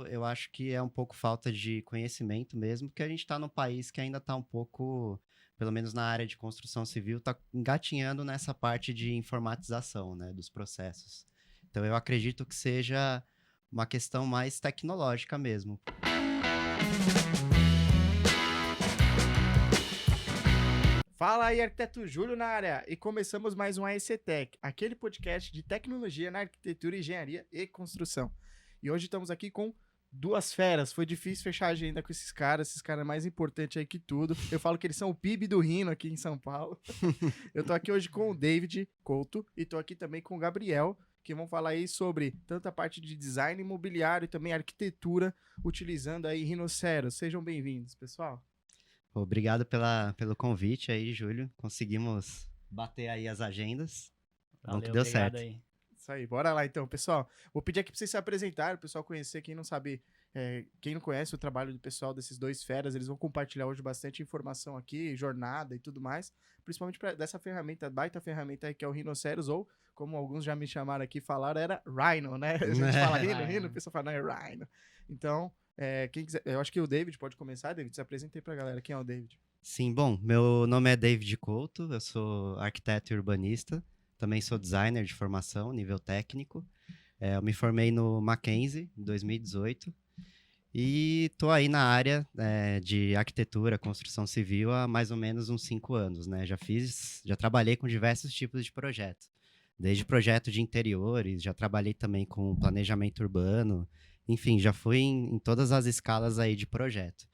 Eu acho que é um pouco falta de conhecimento mesmo, porque a gente está num país que ainda está um pouco, pelo menos na área de construção civil, está engatinhando nessa parte de informatização, né, dos processos. Então eu acredito que seja uma questão mais tecnológica mesmo. Fala aí, arquiteto Júlio na área, e começamos mais um AEC Tech, aquele podcast de tecnologia na arquitetura, engenharia e construção. E hoje estamos aqui com duas feras. Foi difícil fechar a agenda com esses caras mais importantes aí que tudo. Eu falo que eles são o PIB do Rino aqui em São Paulo. Eu tô aqui hoje com o David Couto e tô aqui também com o Gabriel, que vão falar aí sobre tanta parte de design imobiliário e também arquitetura, utilizando aí Rhinoceros. Sejam bem-vindos, pessoal. Obrigado pelo convite aí, Júlio. Conseguimos bater aí as agendas. Bom que Valeu, deu obrigado certo. aí. Isso aí, bora lá então, pessoal. Vou pedir aqui pra vocês se apresentarem, o pessoal conhecer, quem não sabe, quem não conhece o trabalho do pessoal desses dois feras, eles vão compartilhar hoje bastante informação aqui, jornada e tudo mais, principalmente dessa ferramenta, baita ferramenta aí que é o Rhinoceros, ou como alguns já me chamaram aqui, falaram, era Rhino, né? A gente fala Rhino, o pessoal fala, não, é Rhino. Então, quem quiser, eu acho que o David pode começar. David, se apresenta aí pra galera, quem é o David? Sim, bom, meu nome é David Couto, eu sou arquiteto e urbanista, também sou designer de formação, nível técnico. Eu me formei no Mackenzie em 2018 e estou aí na área de arquitetura, construção civil há mais ou menos uns 5 anos, né? Já trabalhei com diversos tipos de projetos, desde projeto de interiores, já trabalhei também com planejamento urbano, enfim, já fui em todas as escalas aí de projeto.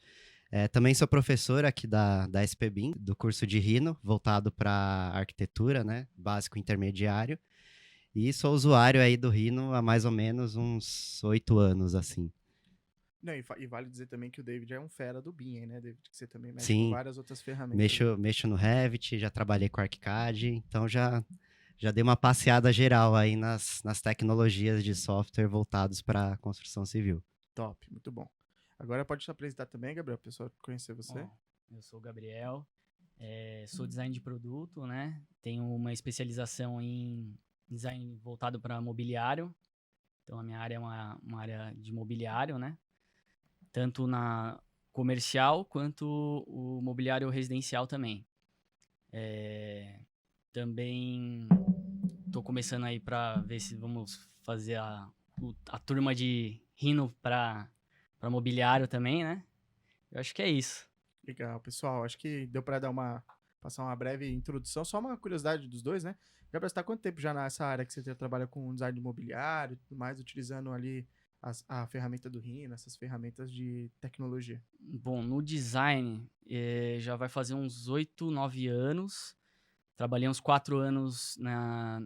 Também sou professor aqui da SPBIM, do curso de Rhino, voltado para arquitetura, né? Básico e intermediário. E sou usuário aí do Rhino há mais ou menos uns 8 anos, assim. Não, e vale dizer também que o David é um fera do BIM, né, David? Que você também mexe com Sim, várias outras ferramentas. mexo no Revit, já trabalhei com ArchiCAD, então já dei uma passeada geral aí nas tecnologias de software voltados para construção civil. Top, muito bom. Agora pode te apresentar também, Gabriel, para o pessoal conhecer você. Bom, eu sou o Gabriel, sou design de produto, né? Tenho uma especialização em design voltado para mobiliário. Então, a minha área é uma área de mobiliário, né? Tanto na comercial quanto o mobiliário residencial também. Também estou começando aí para ver se vamos fazer a turma de Rhino para mobiliário também, né? Eu acho que é isso. Legal, pessoal. Acho que deu para passar uma breve introdução. Só uma curiosidade dos dois, né? Gabriel, você está há quanto tempo já nessa área que você trabalha com design imobiliário e tudo mais, utilizando ali a ferramenta do Rhino, essas ferramentas de tecnologia? Bom, no design, já vai fazer uns 8, 9 anos. Trabalhei uns 4 anos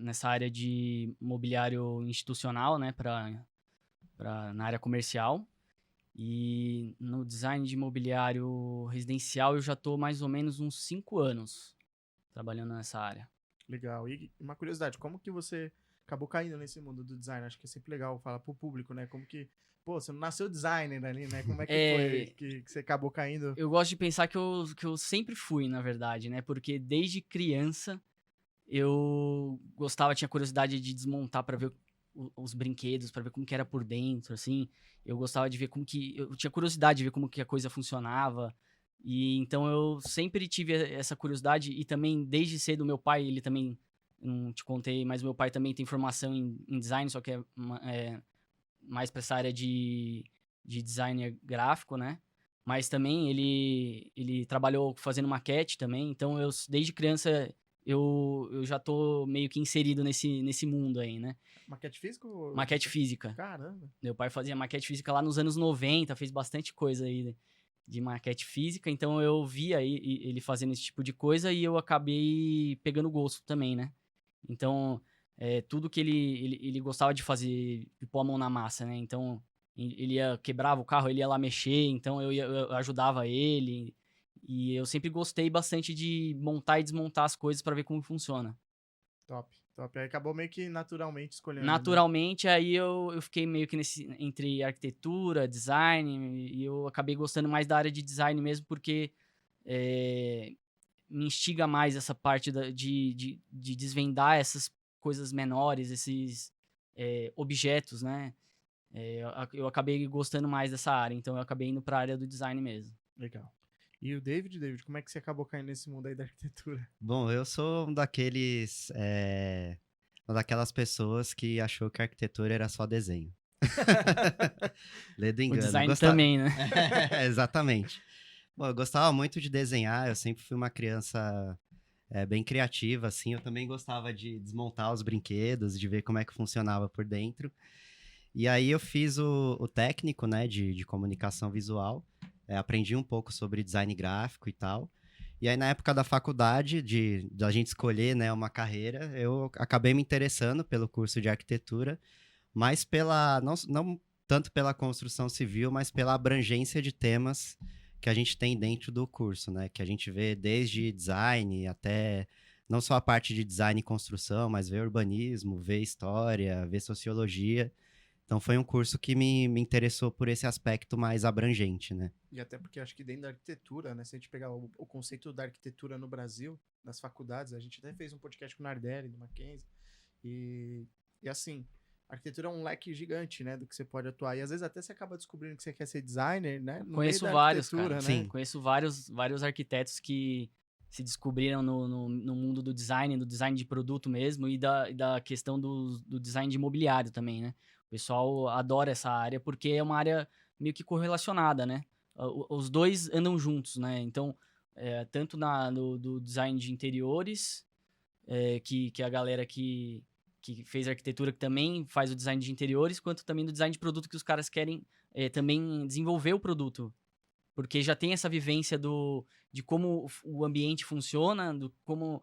nessa área de mobiliário institucional, né, na área comercial. E no design de mobiliário residencial eu já estou mais ou menos uns 5 anos trabalhando nessa área. Legal. E uma curiosidade, como que você acabou caindo nesse mundo do design? Acho que é sempre legal falar pro público, né? Como que, pô, você não nasceu designer ali, né? Como é que foi que você acabou caindo? Eu gosto de pensar que eu sempre fui, na verdade, né? Porque desde criança eu gostava, tinha curiosidade de desmontar para ver os brinquedos, para ver como que era por dentro, assim. Eu gostava de ver como que... Eu tinha curiosidade de ver como que a coisa funcionava. E então eu sempre tive essa curiosidade. E também, desde cedo, meu pai, ele também... Não te contei, mas meu pai também tem formação em design, só que é mais para essa área de designer gráfico, né? Mas também ele trabalhou fazendo maquete também. Então, desde criança, eu já tô meio que inserido nesse mundo aí, né? Maquete física ou... Maquete física. Caramba. Meu pai fazia maquete física lá nos anos 90, fez bastante coisa aí de maquete física, então eu via ele fazendo esse tipo de coisa e eu acabei pegando gosto também, né? Então, tudo que ele gostava de fazer, de pôr a mão na massa, né? Então, quebrava o carro, ele ia lá mexer, então eu ajudava ele. E eu sempre gostei bastante de montar e desmontar as coisas para ver como funciona. Top, top. Aí acabou meio que naturalmente escolhendo, né? Naturalmente, aí eu fiquei meio que entre arquitetura, design, e eu acabei gostando mais da área de design mesmo, porque me instiga mais essa parte de desvendar essas coisas menores, esses objetos, né? Eu acabei gostando mais dessa área, então eu acabei indo para a área do design mesmo. Legal. E o David, como é que você acabou caindo nesse mundo aí da arquitetura? Bom, eu sou um daqueles. Uma daquelas pessoas que achou que a arquitetura era só desenho. Ledo O engano. design também, né? Exatamente. Bom, eu gostava muito de desenhar, eu sempre fui uma criança bem criativa, assim. Eu também gostava de desmontar os brinquedos, de ver como é que funcionava por dentro. E aí eu fiz o técnico, né, de comunicação visual. Aprendi um pouco sobre design gráfico e tal. E aí, na época da faculdade, da gente escolher, né, uma carreira, eu acabei me interessando pelo curso de arquitetura, mas não tanto pela construção civil, mas pela abrangência de temas que a gente tem dentro do curso, né? Que a gente vê desde design até, não só a parte de design e construção, mas vê urbanismo, vê história, vê sociologia. Então foi um curso que me interessou por esse aspecto mais abrangente, né? E até porque acho que dentro da arquitetura, né? Se a gente pegar o conceito da arquitetura no Brasil, nas faculdades, a gente até fez um podcast com o Nardelli, do Mackenzie, e assim, a arquitetura é um leque gigante, né? Do que você pode atuar. E às vezes até você acaba descobrindo que você quer ser designer, né? No Conheço meio da vários, arquitetura, cara. né? Sim. Conheço vários arquitetos que se descobriram no mundo do design de produto mesmo, e da questão do design de imobiliário também, né? O pessoal adora essa área porque é uma área meio que correlacionada, né? Os dois andam juntos, né? Então, tanto do design de interiores, que a galera que fez arquitetura que também faz o design de interiores, quanto também do design de produto que os caras querem também desenvolver o produto. Porque já tem essa vivência de como o ambiente funciona, como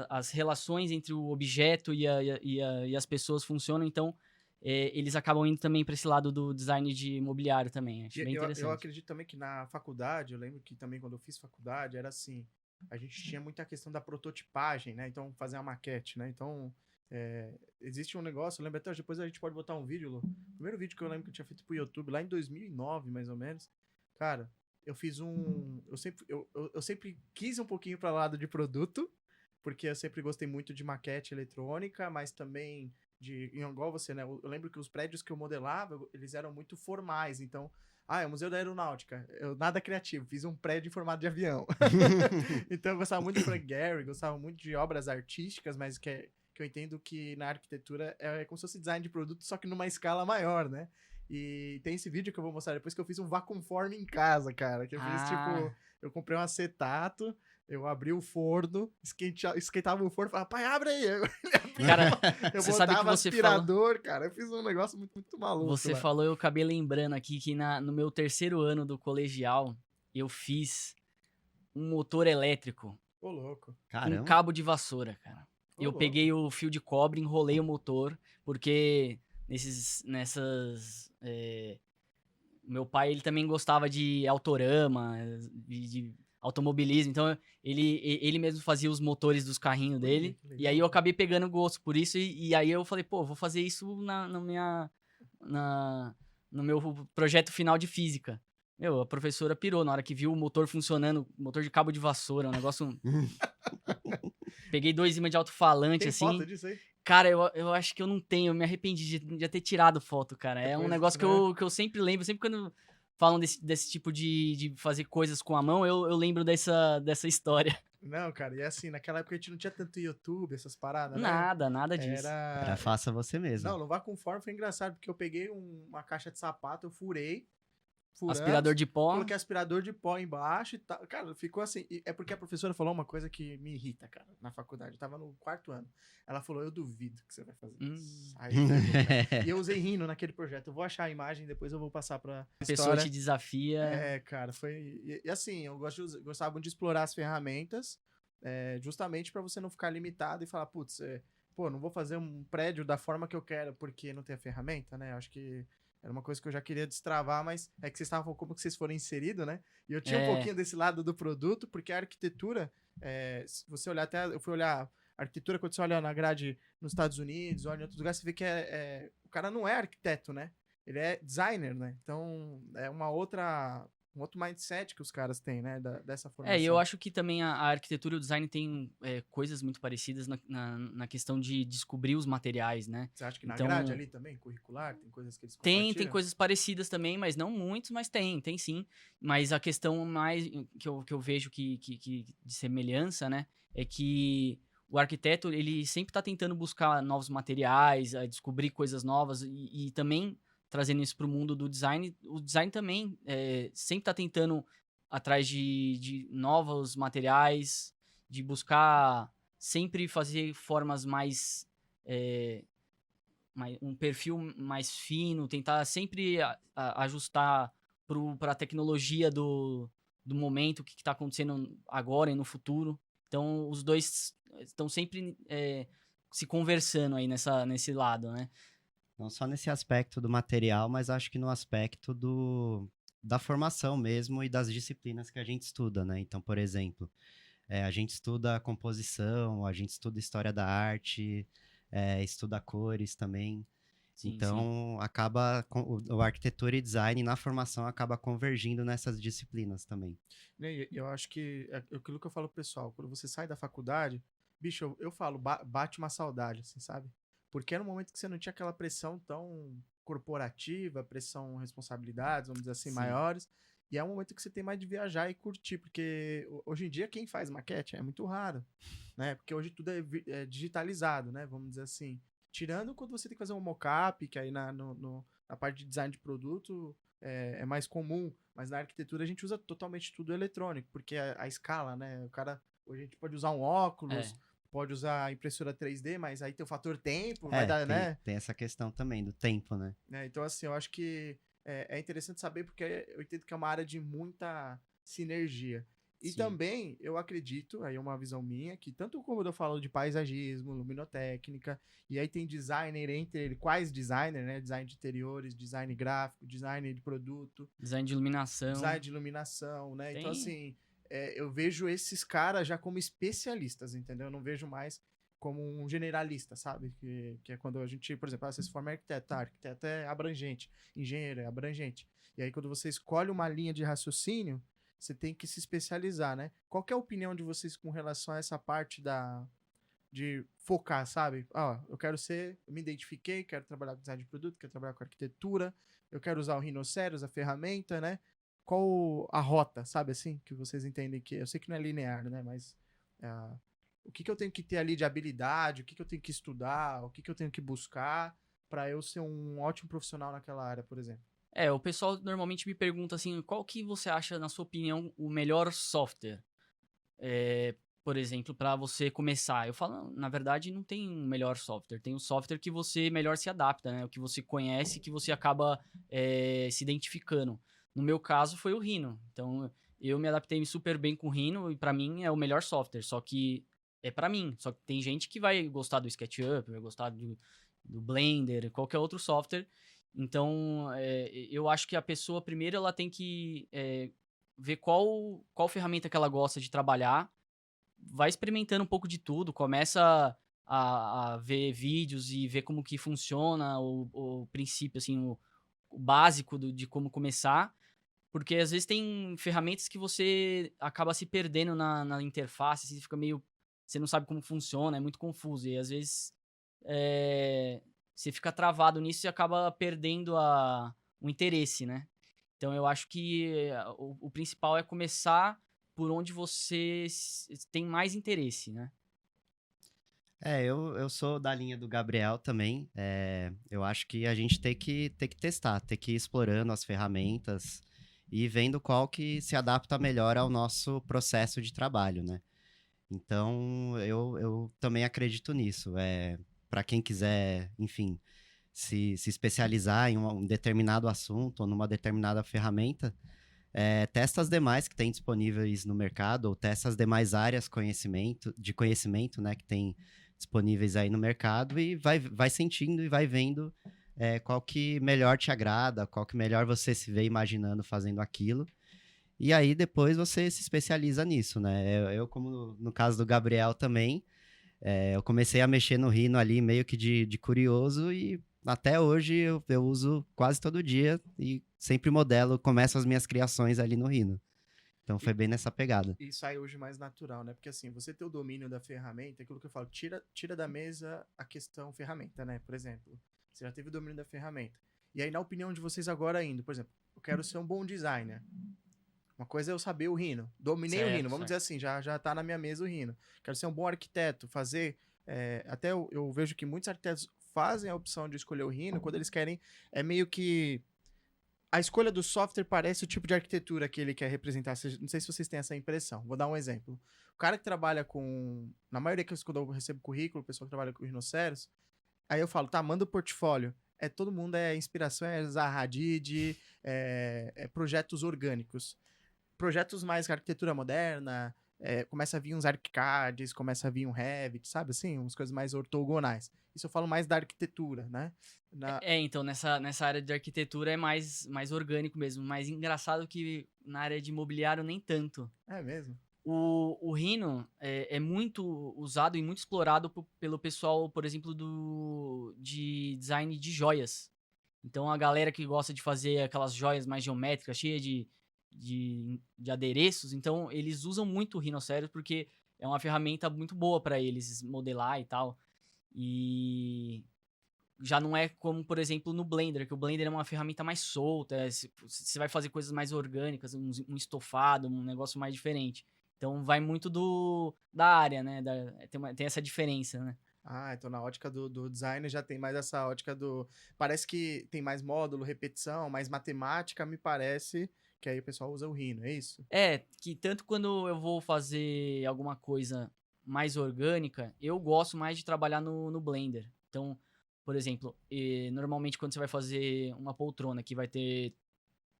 as relações entre o objeto e as pessoas funcionam. Então, eles acabam indo também para esse lado do design de imobiliário também. Acho bem interessante. Eu acredito também que na faculdade, eu lembro que também quando eu fiz faculdade, era assim, a gente tinha muita questão da prototipagem, né? Então, fazer uma maquete, né? Então, existe um negócio, eu lembro até hoje, depois a gente pode botar um vídeo, Lu. O primeiro vídeo que eu lembro que eu tinha feito pro YouTube, lá em 2009, mais ou menos, cara, eu fiz eu sempre quis um pouquinho para lado de produto, porque eu sempre gostei muito de maquete eletrônica, mas também igual você, né? Eu lembro que os prédios que eu modelava, eles eram muito formais, então, é o Museu da Aeronáutica, eu nada criativo, fiz um prédio em formato de avião. Então eu gostava muito de Frank Gehry, gostava muito de obras artísticas, mas que eu entendo que na arquitetura é como se fosse design de produto, só que numa escala maior, né? E tem esse vídeo que eu vou mostrar depois, que eu fiz um vacuumform em casa, cara. Que eu fiz, tipo, eu comprei um acetato, eu abri o forno, esquentava o forno e falava, pai, abre aí. Cara, eu você botava sabe que você aspirador, cara. Eu fiz um negócio muito, muito maluco. Você lá. falou, eu acabei lembrando aqui que no meu terceiro ano do colegial, eu fiz um motor elétrico. Ô, louco. Caramba. Com cabo de vassoura, cara. Ô, eu louco. peguei o fio de cobre, enrolei o motor, porque meu pai, ele também gostava de autorama, de automobilismo, então ele mesmo fazia os motores dos carrinhos dele, e aí eu acabei pegando gosto por isso, e aí eu falei, pô, vou fazer isso no meu projeto final de física. A professora pirou na hora que viu o motor funcionando, motor de cabo de vassoura, um negócio... Peguei 2 imãs de alto-falante, Tem assim. foto disso aí? Cara, eu acho que eu não tenho, eu me arrependi de ter tirado foto, cara. É um negócio que eu sempre lembro, sempre quando falam desse tipo de fazer coisas com a mão, eu lembro dessa história. Não, cara, e assim, naquela época a gente não tinha tanto YouTube, essas paradas, né? Nada disso. Era faça você mesmo. Não, no vacuumform foi engraçado, porque eu peguei uma caixa de sapato, eu furei, aspirador de pó. Coloquei aspirador de pó embaixo e tal. Cara, ficou assim. É porque a professora falou uma coisa que me irrita, cara, na faculdade. Eu tava no 4º ano. Ela falou, eu duvido que você vai fazer isso. Aí, e eu usei Rhino naquele projeto. Eu vou achar a imagem, depois eu vou passar pra A pessoa te desafia. Cara, foi... E assim, eu gostava muito de explorar as ferramentas, justamente pra você não ficar limitado e falar, putz, não vou fazer um prédio da forma que eu quero porque não tem a ferramenta, né? Eu acho que era uma coisa que eu já queria destravar, mas é que vocês estavam como que vocês foram inseridos, né? E eu tinha um pouquinho desse lado do produto, porque a arquitetura, se você olhar eu fui olhar a arquitetura, quando você olha na grade nos Estados Unidos, olha em outros lugares, você vê que o cara não é arquiteto, né? Ele é designer, né? Então, é uma outra um outro mindset que os caras têm, né? Dessa E formação. eu acho que também a arquitetura e o design tem coisas muito parecidas na questão de descobrir os materiais, né? Você acha que na Então, grade ali também, curricular, tem coisas que eles tem compartilham? coisas parecidas também, mas não muitos, mas tem sim. Mas a questão mais que eu vejo que de semelhança, né, é que o arquiteto, ele sempre está tentando buscar novos materiais, descobrir coisas novas e também trazendo isso para o mundo do design. O design também sempre está tentando atrás de novos materiais, de buscar sempre fazer formas um perfil mais fino, tentar sempre ajustar para a tecnologia do momento, o que está acontecendo agora e no futuro. Então, os dois estão sempre se conversando aí nesse lado, né? Não só nesse aspecto do material, mas acho que no aspecto da formação mesmo e das disciplinas que a gente estuda, né? Então, por exemplo, a gente estuda composição, a gente estuda história da arte, estuda cores também. Sim, sim. Então, acaba o arquitetura e design na formação acaba convergindo nessas disciplinas também. Eu acho que é aquilo que eu falo pro pessoal, quando você sai da faculdade, bicho, eu falo, bate uma saudade, assim, sabe? Porque era um momento que você não tinha aquela pressão tão corporativa, pressão, responsabilidades, vamos dizer assim, Sim. maiores. E é um momento que você tem mais de viajar e curtir, porque hoje em dia quem faz maquete é muito raro, né? Porque hoje tudo é digitalizado, né? Vamos dizer assim. Tirando quando você tem que fazer um mockup, que aí na parte de design de produto é mais comum, mas na arquitetura a gente usa totalmente tudo eletrônico, porque a escala, né? O cara, hoje a gente pode usar um óculos, pode usar a impressora 3D, mas aí tem o fator tempo, vai dar, né? Tem essa questão também do tempo, né? Então, assim, eu acho que é interessante saber, porque eu entendo que é uma área de muita sinergia. E Sim. também, eu acredito, aí é uma visão minha, que tanto como eu falo de paisagismo, luminotécnica, e aí tem designer entre ele, quais designer, né? Design de interiores, design gráfico, design de produto. Design de iluminação. Design de iluminação, né? Então, assim, eu vejo esses caras já como especialistas, entendeu? Eu não vejo mais como um generalista, sabe? Que é quando a gente, por exemplo, você se forma arquiteto, arquiteto é abrangente, engenheiro é abrangente. E aí, quando você escolhe uma linha de raciocínio, você tem que se especializar, né? Qual que é a opinião de vocês com relação a essa parte de focar, sabe? Eu quero eu me identifiquei, quero trabalhar com design de produto, quero trabalhar com arquitetura, eu quero usar o Rhinoceros, a ferramenta, né? Qual a rota, sabe assim? Que vocês entendem que... Eu sei que não é linear, né? Mas o que eu tenho que ter ali de habilidade, o que eu tenho que estudar, o que eu tenho que buscar para eu ser um ótimo profissional naquela área, por exemplo. O pessoal normalmente me pergunta assim, qual que você acha, na sua opinião, o melhor software? Por exemplo, para você começar. Eu falo, na verdade, não tem um melhor software. Tem um software que você melhor se adapta, né? O que você conhece, que você acaba se identificando. No meu caso, foi o Rhino. Então, eu me adaptei super bem com o Rhino e para mim é o melhor software. Só que é para mim. Só que tem gente que vai gostar do SketchUp, vai gostar do Blender, qualquer outro software. Então, eu acho que a pessoa, primeiro, ela tem que ver qual ferramenta que ela gosta de trabalhar, vai experimentando um pouco de tudo, começa a ver vídeos e ver como que funciona o princípio, assim, o básico de como começar, porque às vezes tem ferramentas que você acaba se perdendo na interface, assim, fica meio... Você não sabe como funciona, é muito confuso, e às vezes você fica travado nisso e acaba perdendo o interesse, né? Então eu acho que o principal é começar por onde você tem mais interesse, né? Eu sou da linha do Gabriel também. Eu acho que a gente tem que testar, tem que ir explorando as ferramentas e vendo qual que se adapta melhor ao nosso processo de trabalho, né? Então, eu também acredito nisso. Para quem quiser, enfim, se especializar em um determinado assunto ou numa determinada ferramenta, testa as demais que tem disponíveis no mercado, ou testa as demais áreas de conhecimento, né, que tem disponíveis aí no mercado, e vai sentindo e vai vendo qual que melhor te agrada, qual que melhor você se vê imaginando fazendo aquilo. E aí depois você se especializa nisso, né? Eu como no caso do Gabriel também, eu comecei a mexer no Rhino ali meio que de curioso e até hoje eu uso quase todo dia e sempre modelo, começo as minhas criações ali no Rhino. Então foi bem nessa pegada. E sai hoje mais natural, né? Porque assim, você ter o domínio da ferramenta, aquilo que eu falo, tira da mesa a questão ferramenta, né? Por exemplo, você já teve o domínio da ferramenta. E aí, na opinião de vocês agora ainda, por exemplo, eu quero ser um bom designer. Uma coisa é eu saber o Rhino. Dominei o Certo, Rhino, vamos dizer assim, já tá na minha mesa o Rhino. Quero ser um bom arquiteto, fazer... até eu vejo que muitos arquitetos fazem a opção de escolher o Rhino quando eles querem... É meio que... A escolha do software parece o tipo de arquitetura que ele quer representar. Não sei se vocês têm essa impressão. Vou dar um exemplo. O cara que trabalha com... Na maioria que quando eu recebo currículo, o pessoal que trabalha com Rhinoceros, aí eu falo, tá, manda o portfólio. Todo mundo inspiração, Zaha Hadid, projetos orgânicos. Projetos mais arquitetura moderna, começa a vir uns ArchiCADs, começa a vir um Revit, sabe assim? Umas coisas mais ortogonais. Isso eu falo mais da arquitetura, né? Então, nessa área de arquitetura é mais orgânico mesmo. Mas engraçado que na área de imobiliário nem tanto. É mesmo? O Rhino é muito usado e muito explorado pelo pessoal, por exemplo, de design de joias. Então, a galera que gosta de fazer aquelas joias mais geométricas, cheias de adereços, então eles usam muito o Rhinoceros porque é uma ferramenta muito boa para eles modelar e tal. E já não é como, por exemplo, no Blender, que o Blender é uma ferramenta mais solta, você vai fazer coisas mais orgânicas, um estofado, um negócio mais diferente. Então vai muito da área, né? Tem essa diferença, né? Ah, então na ótica do design já tem mais essa ótica do... Parece que tem mais módulo, repetição, mais matemática, me parece que aí o pessoal usa o Rhino, é isso? Que tanto quando eu vou fazer alguma coisa mais orgânica, eu gosto mais de trabalhar no Blender. Então, por exemplo, normalmente quando você vai fazer uma poltrona que vai ter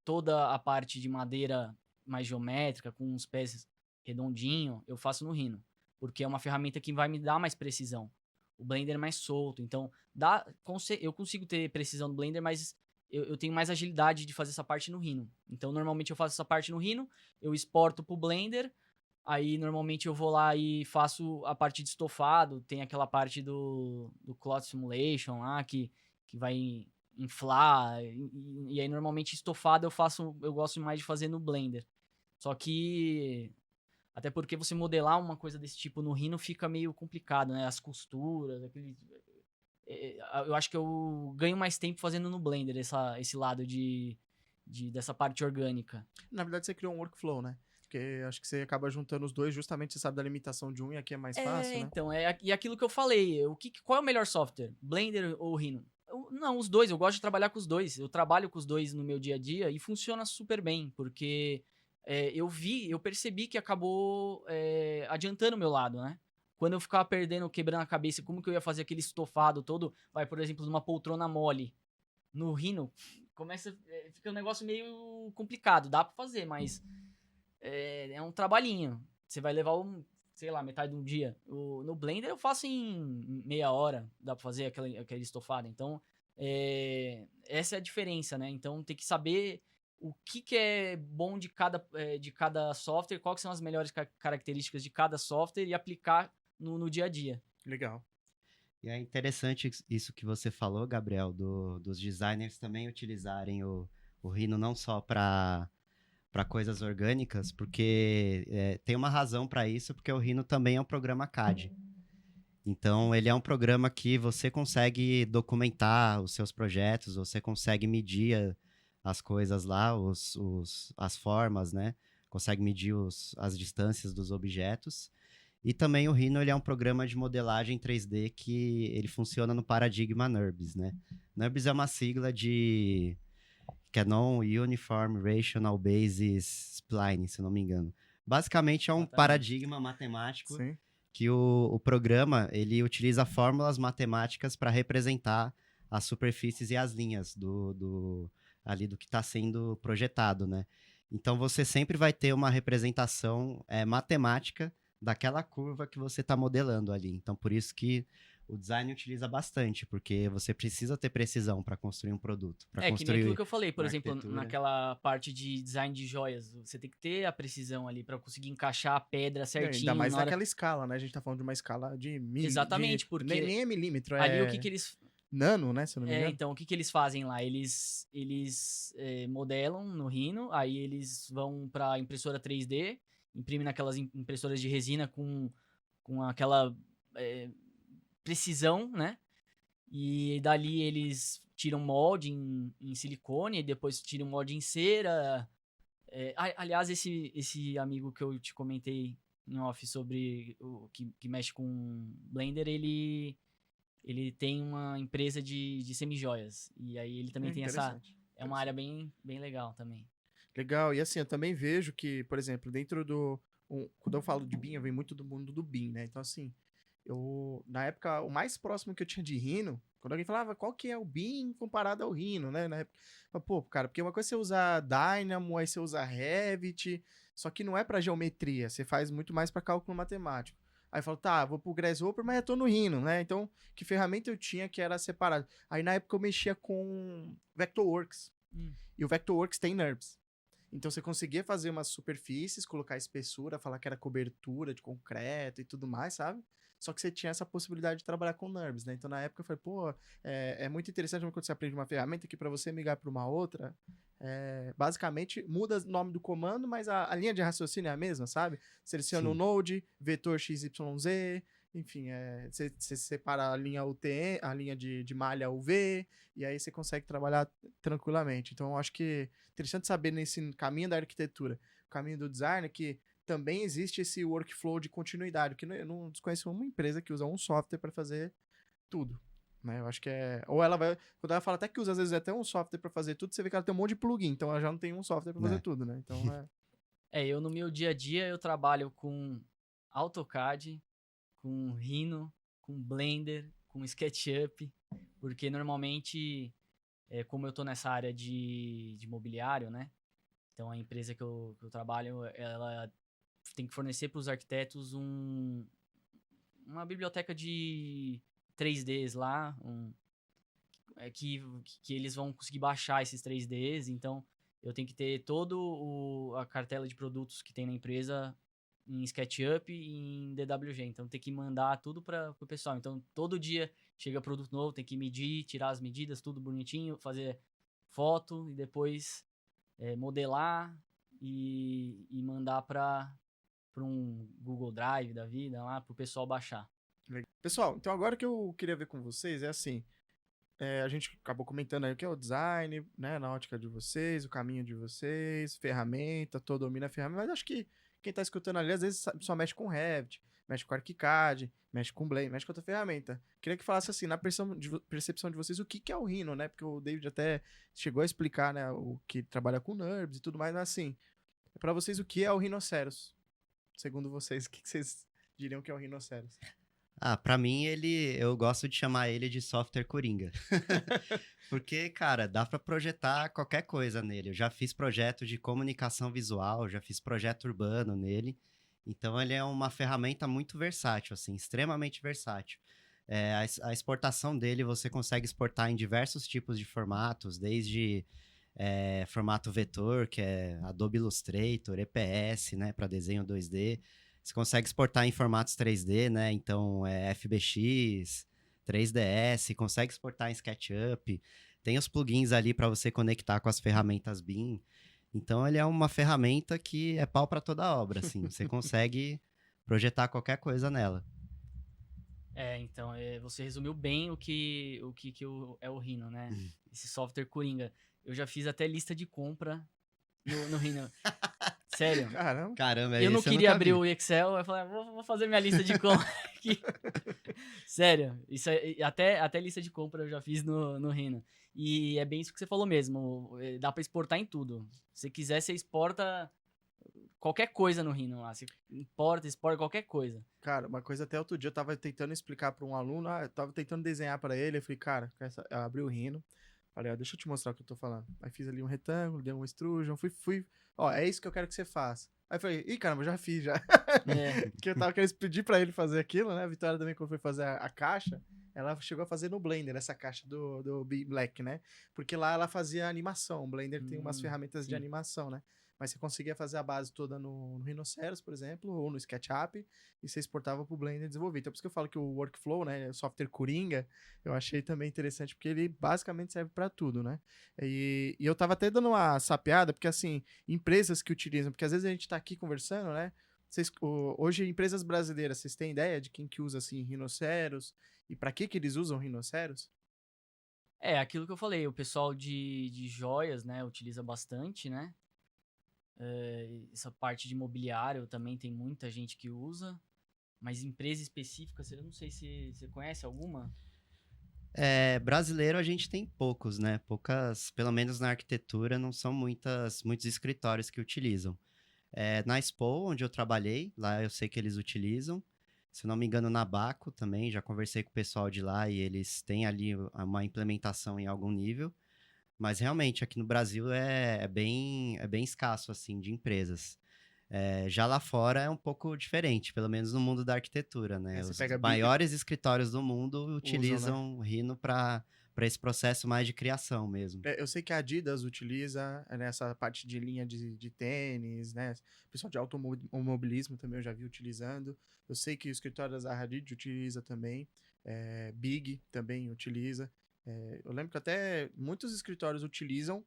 toda a parte de madeira mais geométrica, com os pés redondinho, eu faço no Rhino. Porque é uma ferramenta que vai me dar mais precisão. O Blender é mais solto, então eu consigo ter precisão no Blender, mas eu tenho mais agilidade de fazer essa parte no Rhino. Então, normalmente eu faço essa parte no Rhino, eu exporto pro Blender, aí normalmente eu vou lá e faço a parte de estofado, tem aquela parte do Cloth Simulation lá, que vai inflar, e aí normalmente estofado eu gosto mais de fazer no Blender. Só que... Até porque você modelar uma coisa desse tipo no Rhino fica meio complicado, né? As costuras, eu acho que eu ganho mais tempo fazendo no Blender esse lado dessa parte orgânica. Na verdade, você criou um workflow, né? Porque acho que você acaba juntando os dois, justamente você sabe da limitação de um e aqui é mais fácil, né? Então, e aquilo que eu falei, qual é o melhor software? Blender ou Rhino? Não, os dois, eu gosto de trabalhar com os dois. Eu trabalho com os dois no meu dia a dia e funciona super bem, porque... eu percebi que acabou adiantando o meu lado, né? Quando eu ficava quebrando a cabeça, como que eu ia fazer aquele estofado todo, por exemplo, numa poltrona mole, no Rhino, fica um negócio meio complicado, dá pra fazer, mas é um trabalhinho. Você vai levar, sei lá, metade de um dia. No Blender eu faço em meia hora, dá pra fazer aquele estofado. Então, essa é a diferença, né? Então tem que saber... O que é bom de cada software, quais são as melhores características de cada software e aplicar no dia a dia. Legal. E é interessante isso que você falou, Gabriel, dos designers também utilizarem o Rhino não só para coisas orgânicas, porque tem uma razão para isso, porque o Rhino também é um programa CAD. Então, ele é um programa que você consegue documentar os seus projetos, você consegue medir as coisas lá, as formas, né? Consegue medir as distâncias dos objetos. E também o Rhino ele é um programa de modelagem 3D que ele funciona no paradigma NURBS, né? NURBS é uma sigla que é Non-Uniform Rational Basis Spline, se não me engano. Basicamente é um paradigma matemático. Sim. Que o programa ele utiliza fórmulas matemáticas para representar as superfícies e as linhas ali do que está sendo projetado, né? Então, você sempre vai ter uma representação matemática daquela curva que você está modelando ali. Então, por isso que o design utiliza bastante, porque você precisa ter precisão para construir um produto. Que nem aquilo que eu falei, por exemplo, naquela parte de design de joias, você tem que ter a precisão ali para conseguir encaixar a pedra certinho. Ainda mais naquela escala, né? A gente tá falando de uma escala de milímetro. Exatamente, porque... Nem é milímetro, ali o que eles... Nano, né? Se eu não me engano. Então, o que eles fazem lá? Eles modelam no Rhino, aí eles vão pra impressora 3D, imprimem naquelas impressoras de resina com aquela precisão, né? E dali eles tiram molde em silicone, e depois tiram molde em cera. Aliás, esse amigo que eu te comentei em off sobre o que mexe com Blender, ele tem uma empresa de semijoias. E aí ele também tem essa... Interessante. É uma área bem legal também. Legal. E assim, eu também vejo que, por exemplo, dentro quando eu falo de BIM, eu venho muito do mundo do BIM, né? Então, assim, na época, o mais próximo que eu tinha de Rhino, quando alguém falava qual que é o BIM comparado ao Rhino, né? Na época, eu falava, pô, cara, porque uma coisa é você usar Dynamo, aí você usa Revit, só que não é pra geometria, você faz muito mais pra cálculo matemático. Aí eu falo, tá, vou pro Grasshopper, mas eu tô no Rhino, né? Então, que ferramenta eu tinha que era separado? Aí na época eu mexia com Vectorworks. E o Vectorworks tem NURBS. Então você conseguia fazer umas superfícies, colocar espessura, falar que era cobertura de concreto e tudo mais, sabe? Só que você tinha essa possibilidade de trabalhar com NURBS, né? Então na época eu falei, pô, é muito interessante quando você aprende uma ferramenta que para você migrar para uma outra, basicamente muda o nome do comando, mas a linha de raciocínio é a mesma, sabe? Seleciona o node, vetor XYZ, enfim, você separa a linha UTM, a linha de malha UV, e aí você consegue trabalhar tranquilamente. Então eu acho que interessante saber nesse caminho da arquitetura, o caminho do design, que também existe esse workflow de continuidade, que eu não desconheço uma empresa que usa um software para fazer tudo, né? Eu acho que ou ela vai, quando ela fala até que usa às vezes até um software para fazer tudo, você vê que ela tem um monte de plugin, então ela já não tem um software para fazer tudo, né? Então eu no meu dia a dia eu trabalho com AutoCAD, com Rhino, com Blender, com SketchUp, porque normalmente, como eu tô nessa área de mobiliário, né? Então a empresa que eu trabalho, ela tem que fornecer para os arquitetos uma biblioteca de 3Ds lá, que eles vão conseguir baixar esses 3Ds, então eu tenho que ter toda a cartela de produtos que tem na empresa em SketchUp e em DWG, então tem que mandar tudo para o pessoal. Então todo dia chega produto novo, tem que medir, tirar as medidas, tudo bonitinho, fazer foto e depois modelar e mandar para um Google Drive da vida lá, para o pessoal baixar. Pessoal, então agora que eu queria ver com vocês é assim, a gente acabou comentando aí o que é o design, né, na ótica de vocês, o caminho de vocês, ferramenta, todo domina a ferramenta, mas acho que quem tá escutando ali às vezes só mexe com Revit, mexe com ArchiCAD, mexe com Blender, mexe com outra ferramenta. Queria que falasse assim, na percepção de vocês, o que é o Rhino, né? Porque o David até chegou a explicar, né, o que trabalha com NURBS e tudo mais, mas assim, para vocês o que é o Rhinoceros? Segundo vocês, o que vocês diriam que é o Rhinoceros? Pra mim, eu gosto de chamar ele de software coringa. Porque, cara, dá pra projetar qualquer coisa nele. Eu já fiz projeto de comunicação visual, já fiz projeto urbano nele. Então, ele é uma ferramenta muito versátil, assim, extremamente versátil. A exportação dele, você consegue exportar em diversos tipos de formatos, desde formato vetor, que é Adobe Illustrator, EPS, né, para desenho 2D. Você consegue exportar em formatos 3D, né? Então, FBX, 3ds, consegue exportar em SketchUp. Tem os plugins ali para você conectar com as ferramentas BIM. Então, ele é uma ferramenta que é pau para toda obra, assim. Você consegue projetar qualquer coisa nela. Então, você resumiu bem o que é o Rhino, né? Esse software coringa. Eu já fiz até lista de compra no Rhino. Sério. Caramba, eu não queria abrir o Excel, eu falei, vou fazer minha lista de compra aqui. Sério, isso até lista de compra eu já fiz no Rhino. E é bem isso que você falou mesmo, dá pra exportar em tudo. Se quiser, você exporta qualquer coisa no Rhino lá, você exporta qualquer coisa. Cara, uma coisa até outro dia eu tava tentando explicar pra um aluno, eu tava tentando desenhar pra ele, eu falei, cara, eu abri o Rhino, falei, deixa eu te mostrar o que eu tô falando. Aí fiz ali um retângulo, dei um extrusion, fui, é isso que eu quero que você faça. Aí eu falei, caramba, eu já fiz, já. Que eu tava querendo pedir pra ele fazer aquilo, né? A Vitória também, quando foi fazer a caixa, ela chegou a fazer no Blender, essa caixa do Be Black, né? Porque lá ela fazia animação. O Blender tem umas ferramentas de sim. animação, né? Mas você conseguia fazer a base toda no Rhinoceros, por exemplo, ou no SketchUp, e você exportava para o Blender desenvolver. Então, por isso que eu falo que o workflow, né, o software Coringa, eu achei também interessante, porque ele basicamente serve para tudo, né? E eu tava até dando uma sapeada, porque assim, empresas que utilizam, porque às vezes a gente tá aqui conversando, né? Hoje, empresas brasileiras, vocês têm ideia de quem que usa, assim, Rhinoceros? E para que eles usam Rhinoceros? É, aquilo que eu falei, o pessoal de joias, né, utiliza bastante, né? Essa parte de imobiliário também tem muita gente que usa. Mas empresa específica, eu não sei se você conhece alguma. Brasileiro a gente tem poucos, né? Poucas, pelo menos na arquitetura, não são muitos escritórios que utilizam. Na Expo, onde eu trabalhei, lá eu sei que eles utilizam. Se eu não me engano, na Baco também, já conversei com o pessoal de lá e eles têm ali uma implementação em algum nível. Mas realmente, aqui no Brasil é bem escasso, assim, de empresas. Já lá fora é um pouco diferente, pelo menos no mundo da arquitetura, né? Você Os pega maiores escritórios do mundo usam, né? utilizam Rhino para esse processo mais de criação mesmo. Eu sei que a Adidas utiliza nessa parte de linha de tênis, né? O pessoal de automobilismo também eu já vi utilizando. Eu sei que o escritório da Zaha Hadid utiliza também. Big também utiliza. Eu lembro que até muitos escritórios utilizam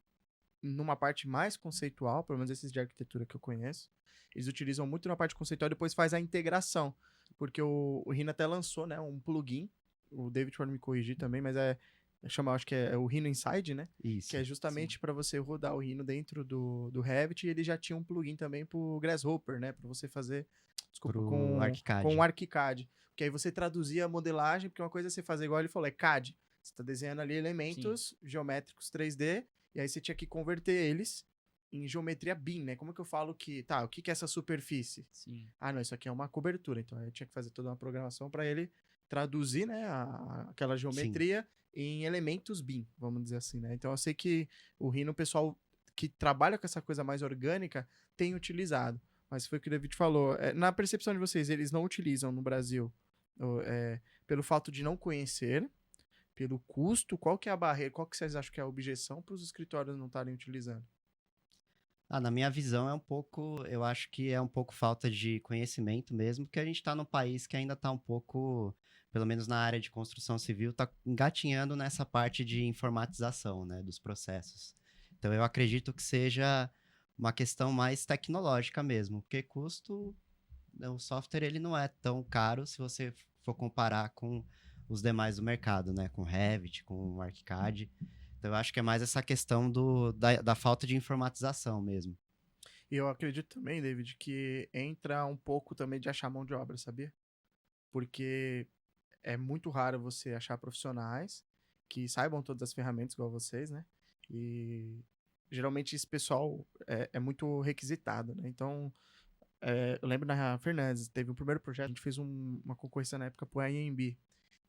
numa parte mais conceitual, pelo menos esses de arquitetura que eu conheço. Eles utilizam muito na parte conceitual e depois faz a integração. Porque o Rhino até lançou, né, um plugin. O David pode me corrigir também, mas acho que é o Rhino Inside, né? Isso. Que é justamente para você rodar o Rhino dentro do Revit, e ele já tinha um plugin também pro Grasshopper, né? Para você fazer, desculpa, com o ArchiCAD. Porque aí você traduzia a modelagem, porque uma coisa é você fazer igual ele falou, é CAD. Você está desenhando ali elementos geométricos 3D, e aí você tinha que converter eles em geometria BIM, né? Como que eu falo que, tá, o que é essa superfície? Sim. Ah, não, isso aqui é uma cobertura. Então eu tinha que fazer toda uma programação para ele traduzir, né, aquela geometria em elementos BIM, vamos dizer assim, né? Então eu sei que o Rhino, o pessoal que trabalha com essa coisa mais orgânica tem utilizado. Mas foi o que o David falou. Na percepção de vocês, eles não utilizam no Brasil pelo fato de não conhecer, pelo custo, qual que é a barreira, qual que vocês acham que é a objeção para os escritórios não estarem utilizando? Na minha visão eu acho que é um pouco falta de conhecimento mesmo, porque a gente está num país que ainda está um pouco, pelo menos na área de construção civil, está engatinhando nessa parte de informatização, né, dos processos. Então eu acredito que seja uma questão mais tecnológica mesmo, porque o software ele não é tão caro se você for comparar com os demais do mercado, né, com Revit, com o ArchiCAD. Então, eu acho que é mais essa questão da falta de informatização mesmo. E eu acredito também, David, que entra um pouco também de achar mão de obra, sabia? Porque é muito raro você achar profissionais que saibam todas as ferramentas igual vocês, né? E geralmente esse pessoal é muito requisitado, né? Então, eu lembro na Fernandes, teve um primeiro projeto, a gente fez uma concorrência na época pro IMB,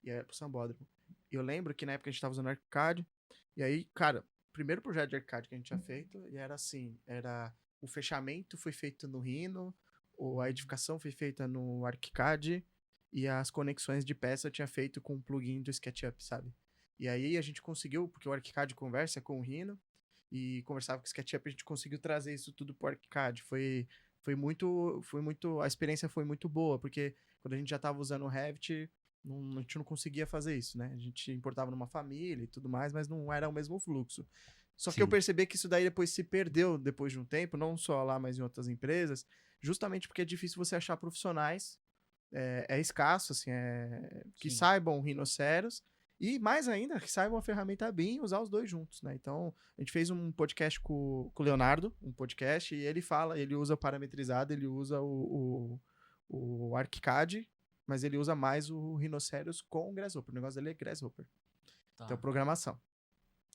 e pro Sambódromo. E eu lembro que na época a gente tava usando ArchiCAD, e aí, cara, o primeiro projeto de ArchiCAD que a gente tinha feito, e era assim, o fechamento foi feito no Rhino, a edificação foi feita no ArchiCAD, e as conexões de peça eu tinha feito com um plugin do SketchUp, sabe? E aí a gente conseguiu, porque o ArchiCAD conversa com o Rhino, e conversava com o SketchUp, a gente conseguiu trazer isso tudo pro ArchiCAD. Foi muito, a experiência foi muito boa, porque quando a gente já estava usando o Revit, a gente não conseguia fazer isso, né? A gente importava numa família e tudo mais, mas não era o mesmo fluxo. Só que eu percebi que isso daí depois se perdeu depois de um tempo, não só lá, mas em outras empresas, justamente porque é difícil você achar profissionais, é escasso, assim, que saibam Rhinoceros, e mais ainda, que saibam a ferramenta BIM e usar os dois juntos, né? Então, a gente fez um podcast com o Leonardo, e ele usa o parametrizado, ele usa o ArchiCAD, mas ele usa mais o Rhinoceros com o Grasshopper. O negócio dele é Grasshopper. Tá. Então, programação.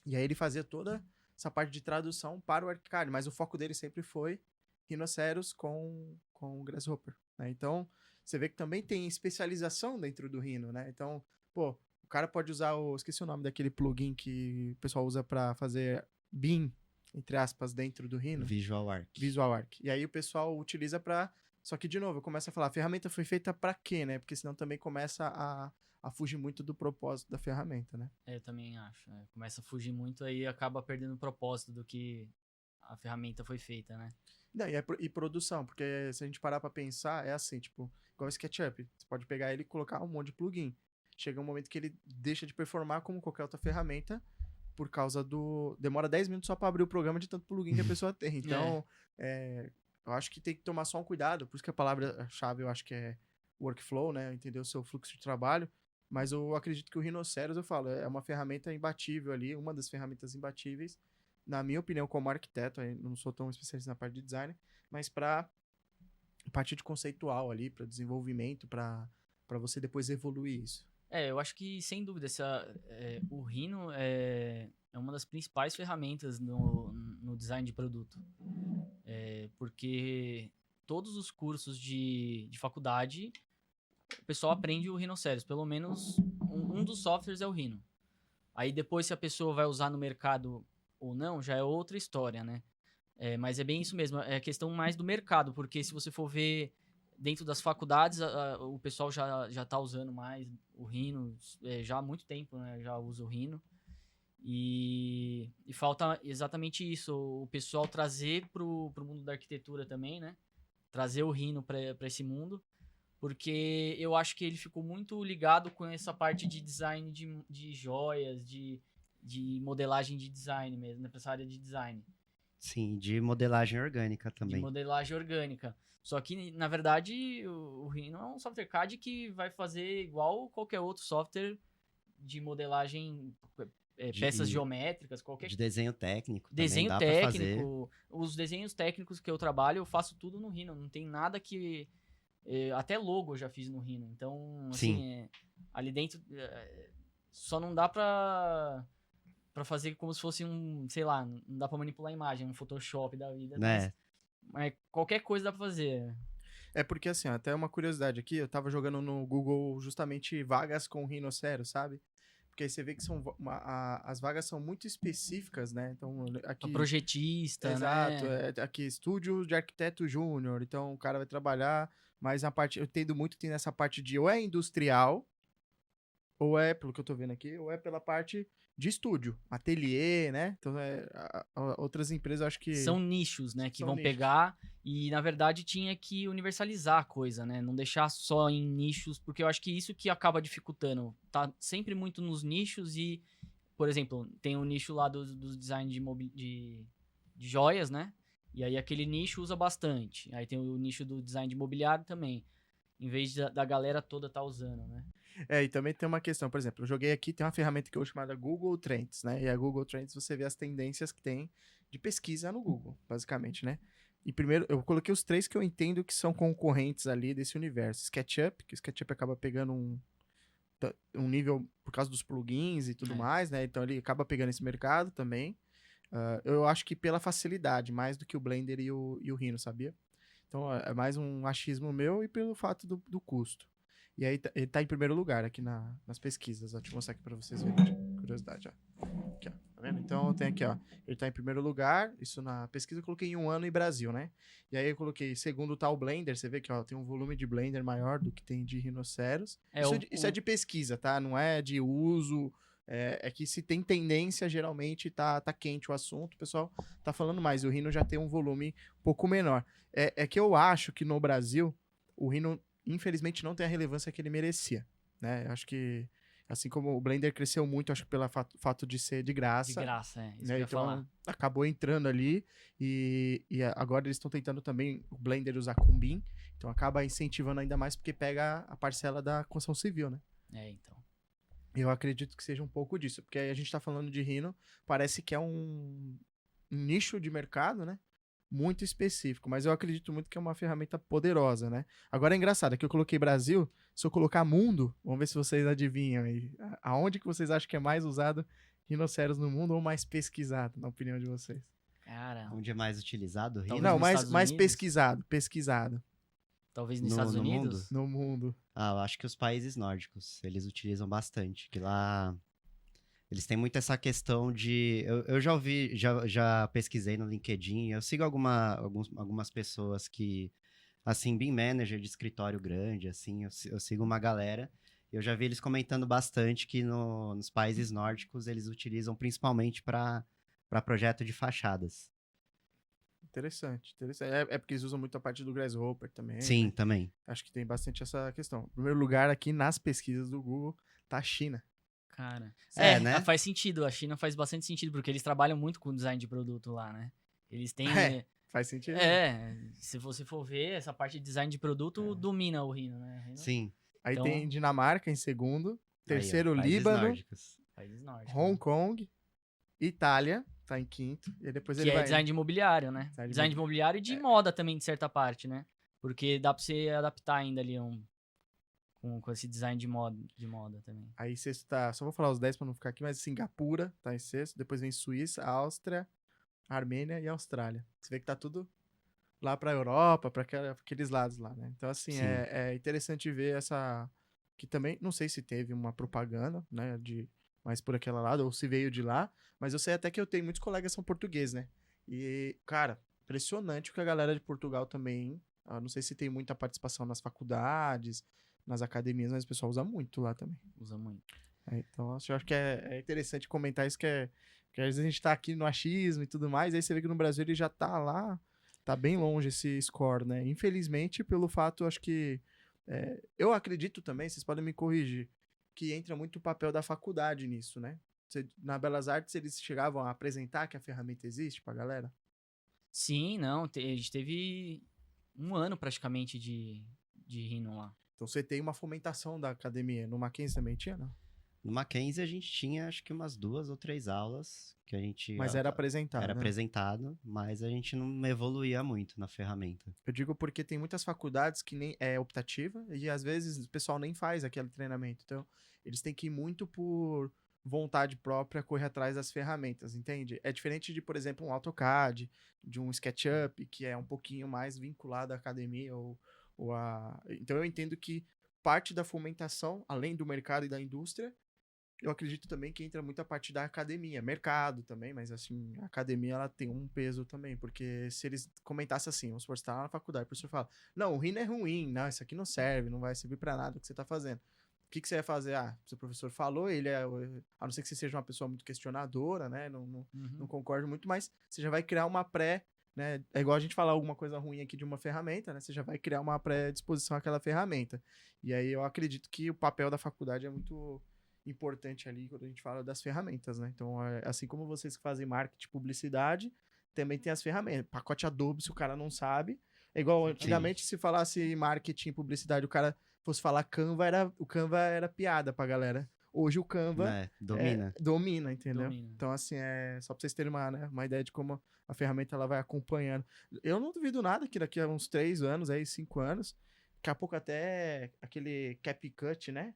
E aí ele fazia toda essa parte de tradução para o ArchiCAD, mas o foco dele sempre foi Rhinoceros com o Grasshopper, né? Então, você vê que também tem especialização dentro do Rhino, né? Então, pô, o cara pode usar esqueci o nome daquele plugin que o pessoal usa para fazer BIM, entre aspas, dentro do Rhino. Visual Arc. E aí o pessoal utiliza para... Só que, de novo, eu começo a falar, a ferramenta foi feita para quê, né? Porque senão também começa a fugir muito do propósito da ferramenta, né? Eu também acho. Começa a fugir muito aí acaba perdendo o propósito do que a ferramenta foi feita, né? Não, e produção, porque se a gente parar pra pensar, é assim, tipo, igual o SketchUp. Você pode pegar ele e colocar um monte de plugin. Chega um momento que ele deixa de performar como qualquer outra ferramenta por causa do... Demora 10 minutos só pra abrir o programa de tanto plugin que a pessoa tem. Então, eu acho que tem que tomar só um cuidado. Por isso que a palavra-chave eu acho que é workflow, né? Entender o seu fluxo de trabalho. Mas eu acredito que o Rhinoceros, eu falo, é uma ferramenta imbatível ali, uma das ferramentas imbatíveis, na minha opinião, como arquiteto, eu não sou tão especialista na parte de design, mas para parte de conceitual ali, para desenvolvimento, para você depois evoluir isso. Eu acho que, sem dúvida, o Rhino é uma das principais ferramentas no design de produto. Porque todos os cursos de faculdade, o pessoal aprende o Rhinoceros. Pelo menos um dos softwares é o Rhino. Aí depois, se a pessoa vai usar no mercado ou não, já é outra história, né? Mas é bem isso mesmo, é questão mais do mercado, porque se você for ver dentro das faculdades, o pessoal já tá usando mais o Rhino, já há muito tempo, né? Já usa o Rhino. E falta exatamente isso, o pessoal trazer pro mundo da arquitetura também, né? Trazer o Rhino para esse mundo, porque eu acho que ele ficou muito ligado com essa parte de design de joias, de modelagem de design mesmo, né? Pra essa área de design. Sim, de modelagem orgânica também. De modelagem orgânica. Só que, na verdade, o Rhino é um software CAD que vai fazer igual qualquer outro software de modelagem, peças geométricas, qualquer de desenho técnico. Desenho também dá técnico. Os desenhos técnicos que eu trabalho, eu faço tudo no Rhino. Não tem nada que... até logo eu já fiz no Rhino. Então, assim, ali dentro só não dá pra fazer como se fosse sei lá, não dá pra manipular a imagem, um Photoshop da vida. Né? Mas qualquer coisa dá pra fazer. É porque, assim, até uma curiosidade aqui, eu tava jogando no Google justamente vagas com Rhinoceros, sabe? Porque aí você vê que as vagas são muito específicas, né? Então, aqui... Projetista, Exato, né? Aqui, estúdio de arquiteto júnior. Então, o cara vai trabalhar, mas a parte... Eu entendo muito, tem nessa parte de ou é industrial, ou é, pelo que eu tô vendo aqui, ou é pela parte de estúdio, ateliê, né? Então, outras empresas, eu acho que... São nichos, né? Que São vão nichos. pegar e, na verdade, tinha que universalizar a coisa, né? Não deixar só em nichos, porque eu acho que isso que acaba dificultando. Tá sempre muito nos nichos e, por exemplo, tem o nicho lá dos design de joias, né? E aí aquele nicho usa bastante. Aí tem o nicho do design de mobiliário também. Em vez da galera toda tá usando, né? E também tem uma questão, por exemplo, eu joguei aqui, tem uma ferramenta que eu chamada Google Trends, né? E a Google Trends você vê as tendências que tem de pesquisa no Google, basicamente, né? E primeiro, eu coloquei os 3 que eu entendo que são concorrentes ali desse universo. SketchUp, que o SketchUp acaba pegando um nível por causa dos plugins e tudo mais, né? Então ele acaba pegando esse mercado também. Eu acho que pela facilidade, mais do que o Blender e o Rhino, sabia? Então é mais um achismo meu e pelo fato do custo. E aí ele tá em primeiro lugar aqui nas pesquisas. Deixa eu mostrar aqui pra vocês verem. Curiosidade, ó. Aqui, ó. Tá vendo? Então tem aqui, ó. Ele tá em primeiro lugar. Isso na pesquisa eu coloquei em 1 ano em Brasil, né? E aí eu coloquei segundo tá o Blender. Você vê que, ó, tem um volume de Blender maior do que tem de Rhinoceros. Isso é de pesquisa, tá? Não é de uso. É que se tem tendência, geralmente tá quente o assunto. O pessoal tá falando mais. O Rhino já tem um volume um pouco menor. É que eu acho que no Brasil, o Rhino infelizmente não tem a relevância que ele merecia, né? Eu acho que, assim como o Blender cresceu muito, acho que pelo fato de ser de graça. De graça, isso né? que eu ia Então, falar. acabou entrando ali e agora eles estão tentando também o Blender usar com BIM, então acaba incentivando ainda mais porque pega a parcela da construção civil, né? Então. Eu acredito que seja um pouco disso, porque aí a gente tá falando de Rhino, parece que é um nicho de mercado, né? Muito específico, mas eu acredito muito que é uma ferramenta poderosa, né? Agora é engraçado, aqui eu coloquei Brasil, se eu colocar mundo, vamos ver se vocês adivinham aí. Aonde que vocês acham que é mais usado Rhinoceros no mundo ou mais pesquisado, na opinião de vocês? Cara, Onde é mais utilizado o Rhino? Talvez Não, nos mais Estados Unidos? pesquisado talvez nos No- Estados no Unidos. no mundo. Eu acho que os países nórdicos, eles utilizam bastante, que lá eles têm muito essa questão de... Eu já ouvi, já pesquisei no LinkedIn, eu sigo algumas pessoas que, assim, BIM manager de escritório grande, assim, eu sigo uma galera, Eu já vi eles comentando bastante que nos países nórdicos eles utilizam principalmente para projeto de fachadas. Interessante, interessante. É porque eles usam muito a parte do Grasshopper também, Sim, né? também. Acho que tem bastante essa questão. Em primeiro lugar, aqui nas pesquisas do Google, tá a China. Cara, Né? faz sentido. A China faz bastante sentido, porque eles trabalham muito com design de produto lá, né? Eles têm... Faz sentido. se você for ver, essa parte de design de produto domina o Rhino, né? O Rhino- Sim. Aí Então- tem Dinamarca em segundo, terceiro Aí, ó, países Líbano, nórdicos. Países nórdicos, Hong né? Kong, Itália, tá em quinto, e aí depois Que ele é vai... design de imobiliário, né? Design de Design de imobiliário e de moda também, de certa parte, né? Porque dá pra você adaptar ainda ali com esse design de moda também. Aí sexto tá, só vou falar os 10 pra não ficar aqui, mas Singapura tá em sexto, depois vem Suíça, Áustria, Armênia e Austrália. Você vê que tá tudo lá pra Europa, pra aqueles lados lá, né? Então, assim, Sim. é interessante ver essa... Que também, não sei se teve uma propaganda, né, mais por aquele lado, ou se veio de lá, mas eu sei até que eu tenho muitos colegas que são portugueses, né? E, cara, impressionante o que a galera de Portugal também... não sei se tem muita participação nas faculdades, nas academias, mas o pessoal usa muito lá também. Usa muito. Então, eu acho que é interessante comentar isso, que às vezes a gente tá aqui no achismo e tudo mais, aí você vê que no Brasil ele já tá lá, tá bem longe esse score, né? Infelizmente, pelo fato, acho que... eu acredito também, vocês podem me corrigir, que entra muito o papel da faculdade nisso, né? Na Belas Artes, eles chegavam a apresentar que a ferramenta existe pra galera? Sim, não. A gente teve um ano praticamente de Rhino lá. Então você tem uma fomentação da academia. No Mackenzie também tinha, não? No Mackenzie a gente tinha acho que umas 2 ou 3 aulas que a gente Mas era apresentado, era né? apresentado, mas a gente não evoluía muito na ferramenta. Eu digo porque tem muitas faculdades que nem é optativa e às vezes o pessoal nem faz aquele treinamento. Então, eles têm que ir muito por vontade própria correr atrás das ferramentas, entende? É diferente de, por exemplo, um AutoCAD, de um SketchUp, que é um pouquinho mais vinculado à academia ou a... Então, eu entendo que parte da fomentação, além do mercado e da indústria, eu acredito também que entra muita parte da academia, mercado também, mas assim, a academia ela tem um peso também, porque se eles comentassem assim, vamos supor, você tá lá na faculdade, o professor fala, não, o Rhino é ruim, não, isso aqui não serve, não vai servir pra nada o que você tá fazendo. O que você vai fazer? Se o professor falou, a não ser que você seja uma pessoa muito questionadora, né, não concordo muito, mas você já vai criar uma né, é igual a gente falar alguma coisa ruim aqui de uma ferramenta, né, você já vai criar uma pré-disposição àquela ferramenta. E aí eu acredito que o papel da faculdade é muito importante ali quando a gente fala das ferramentas, né? Então, assim como vocês que fazem marketing, publicidade, também tem as ferramentas. Pacote Adobe, se o cara não sabe. É igual antigamente, se falasse marketing, publicidade, o cara fosse falar Canva, o Canva era piada pra galera. Hoje o Canva domina, entendeu? Domina. Então, assim, só pra vocês terem uma ideia de como a ferramenta ela vai acompanhando. Eu não duvido nada que daqui a uns 3 anos, 5 anos, daqui a pouco até aquele CapCut, né?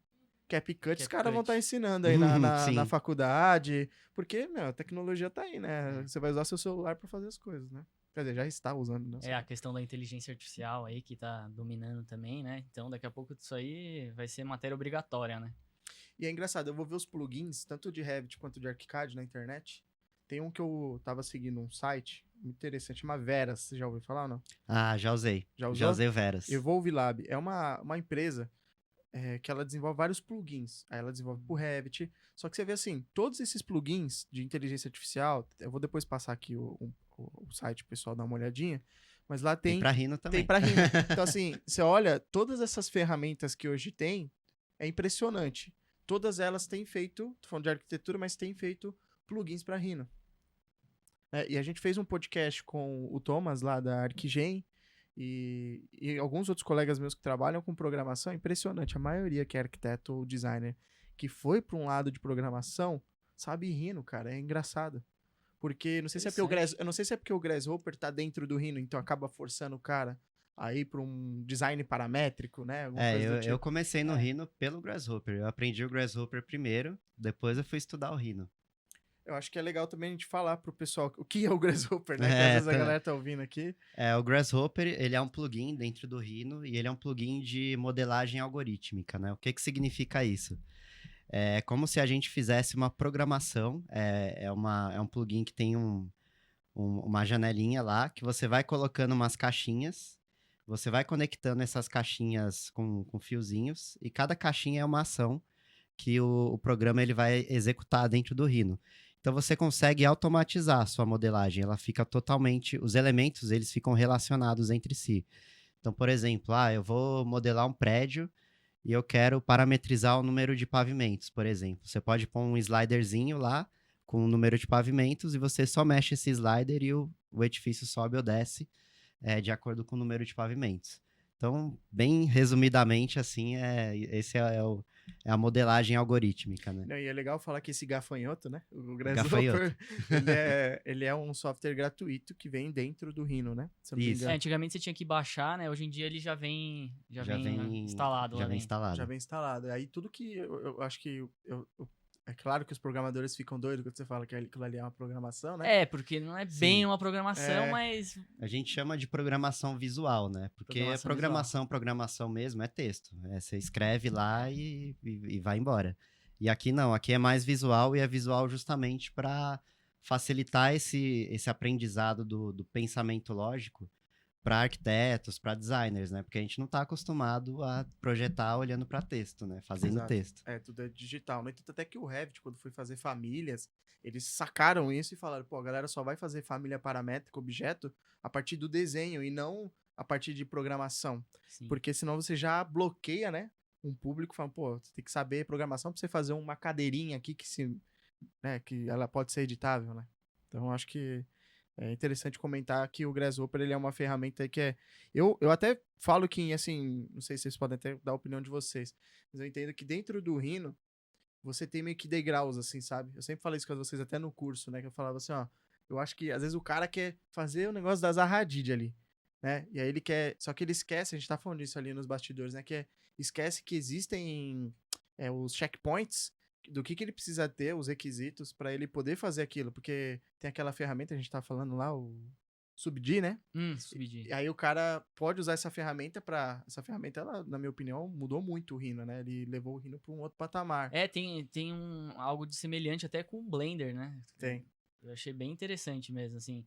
CapCut, os caras vão estar ensinando aí na faculdade. Porque, meu, a tecnologia tá aí, né? Você vai usar seu celular pra fazer as coisas, né? Quer dizer, já está usando, né? A questão da inteligência artificial aí que tá dominando também, né? Então, daqui a pouco isso aí vai ser matéria obrigatória, né? E é engraçado, eu vou ver os plugins, tanto de Revit quanto de ArchiCAD na internet. Tem um que eu tava seguindo um site muito interessante, chama Veras. Você já ouviu falar ou não? Ah, já usei. Já usou? Já usei o Veras. Evolve Lab. É uma empresa que ela desenvolve vários plugins. Aí ela desenvolve pro Revit. Só que você vê assim, todos esses plugins de inteligência artificial, eu vou depois passar aqui o site pro pessoal dar uma olhadinha, mas lá tem pra Rhino também. Tem pra Rhino. Então assim, você olha, todas essas ferramentas que hoje tem, é impressionante. Todas elas têm feito, tô falando de arquitetura, mas têm feito plugins pra Rhino. E a gente fez um podcast com o Thomas lá da ArchiGen, e alguns outros colegas meus que trabalham com programação, é impressionante. A maioria que é arquiteto ou designer que foi para um lado de programação, sabe Rhino, cara. É engraçado. Porque, não sei se é porque eu não sei se é porque o Grasshopper tá dentro do Rhino, então acaba forçando o cara a ir para um design paramétrico, né? Eu comecei no Rhino pelo Grasshopper. Eu aprendi o Grasshopper primeiro, depois eu fui estudar o Rhino. Eu acho que é legal também a gente falar pro pessoal o que é o Grasshopper, né? Que às vezes a galera tá ouvindo aqui. O Grasshopper, ele é um plugin dentro do Rhino e ele é um plugin de modelagem algorítmica, né? O que significa isso? É como se a gente fizesse uma programação, é um plugin que tem uma janelinha lá, que você vai colocando umas caixinhas você vai conectando essas caixinhas com fiozinhos, e cada caixinha é uma ação que o programa ele vai executar dentro do Rhino. Então você consegue automatizar a sua modelagem, ela fica totalmente, os elementos eles ficam relacionados entre si. Então, por exemplo, eu vou modelar um prédio e eu quero parametrizar o número de pavimentos, por exemplo. Você pode pôr um sliderzinho lá com o número de pavimentos e você só mexe esse slider e o edifício sobe ou desce de acordo com o número de pavimentos. Então, bem resumidamente, assim, esse é a modelagem algorítmica, né? Não, e é legal falar que esse gafanhoto, né? O Gafanhoto. Grasshopper, ele é um software gratuito que vem dentro do Rhino, né? Se eu não me Isso. engano. Antigamente você tinha que baixar, né? Hoje em dia ele já vem instalado Já lá vem dentro. instalado. Já vem instalado. Aí tudo que eu acho que é claro que os programadores ficam doidos quando você fala que aquilo ali é uma programação, né? É, porque não é Sim. bem uma programação, É. mas A gente chama de programação visual, né? Porque programação mesmo é texto. Você escreve lá e vai embora. E aqui não, aqui é mais visual, e é visual justamente para facilitar esse aprendizado do pensamento lógico para arquitetos, para designers, né? Porque a gente não está acostumado a projetar olhando para texto, né? Fazendo Exato. texto. Tudo é digital. No entanto, até que o Revit, quando foi fazer famílias, eles sacaram isso e falaram, pô, a galera só vai fazer família paramétrica, objeto, a partir do desenho e não a partir de programação. sim. Porque senão você já bloqueia, né? Um público falando, pô, você tem que saber programação pra você fazer uma cadeirinha aqui que ela pode ser editável, né? Então, eu acho que é interessante comentar que o Grasshopper ele é uma ferramenta aí que é... Eu até falo que, assim, não sei se vocês podem até dar a opinião de vocês, mas eu entendo que dentro do Rhino, você tem meio que degraus, assim, sabe? Eu sempre falei isso com vocês até no curso, né? Que eu falava assim, ó, eu acho que às vezes o cara quer fazer o negócio da Zaha Hadid ali, né? E aí ele quer... Só que ele esquece, a gente tá falando disso ali nos bastidores, né? Esquece que existem os checkpoints do que ele precisa ter, os requisitos para ele poder fazer aquilo, porque tem aquela ferramenta, a gente tá falando lá, o Subdi, né? Subdi. E aí o cara pode usar essa ferramenta essa ferramenta, ela, na minha opinião, mudou muito o Rhino, né? Ele levou o Rhino para um outro patamar. Tem algo de semelhante até com o Blender, né? Tem. Eu achei bem interessante mesmo, assim.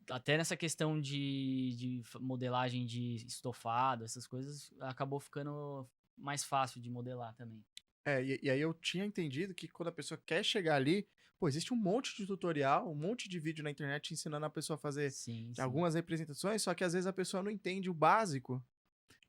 Até nessa questão de modelagem de estofado, essas coisas, acabou ficando mais fácil de modelar também. E aí eu tinha entendido que quando a pessoa quer chegar ali, pô, existe um monte de tutorial, um monte de vídeo na internet ensinando a pessoa a fazer algumas representações, só que às vezes a pessoa não entende o básico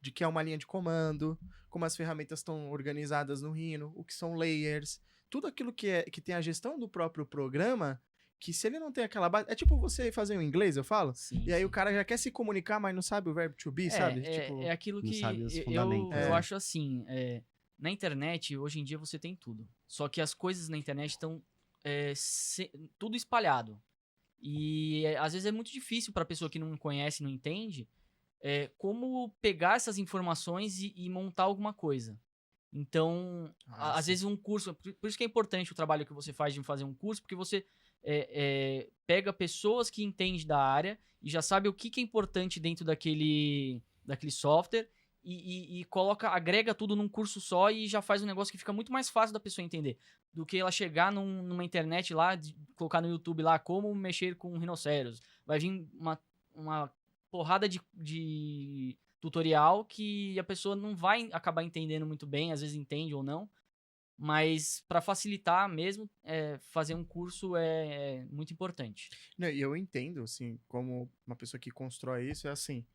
de que é uma linha de comando, como as ferramentas estão organizadas no Rhino, o que são layers, tudo aquilo que tem a gestão do próprio programa, que se ele não tem aquela base... É tipo você fazer o inglês, eu falo? Sim, e aí o cara já quer se comunicar, mas não sabe o verbo to be, sabe? É aquilo não que sabe os eu fundamentos, eu acho assim, na internet, hoje em dia, você tem tudo. Só que as coisas na internet estão tudo espalhado. E às vezes é muito difícil para a pessoa que não conhece, não entende, como pegar essas informações e montar alguma coisa. Então, às vezes um curso... Por isso que é importante o trabalho que você faz de fazer um curso, porque você pega pessoas que entendem da área e já sabe o que é importante dentro daquele software e agrega tudo num curso só e já faz um negócio que fica muito mais fácil da pessoa entender do que ela chegar numa internet lá, colocar no YouTube lá como mexer com rinoceros. Vai vir uma porrada de tutorial que a pessoa não vai acabar entendendo muito bem, às vezes entende ou não, mas para facilitar mesmo, fazer um curso é muito importante. Não, e eu entendo, assim, como uma pessoa que constrói isso, é assim,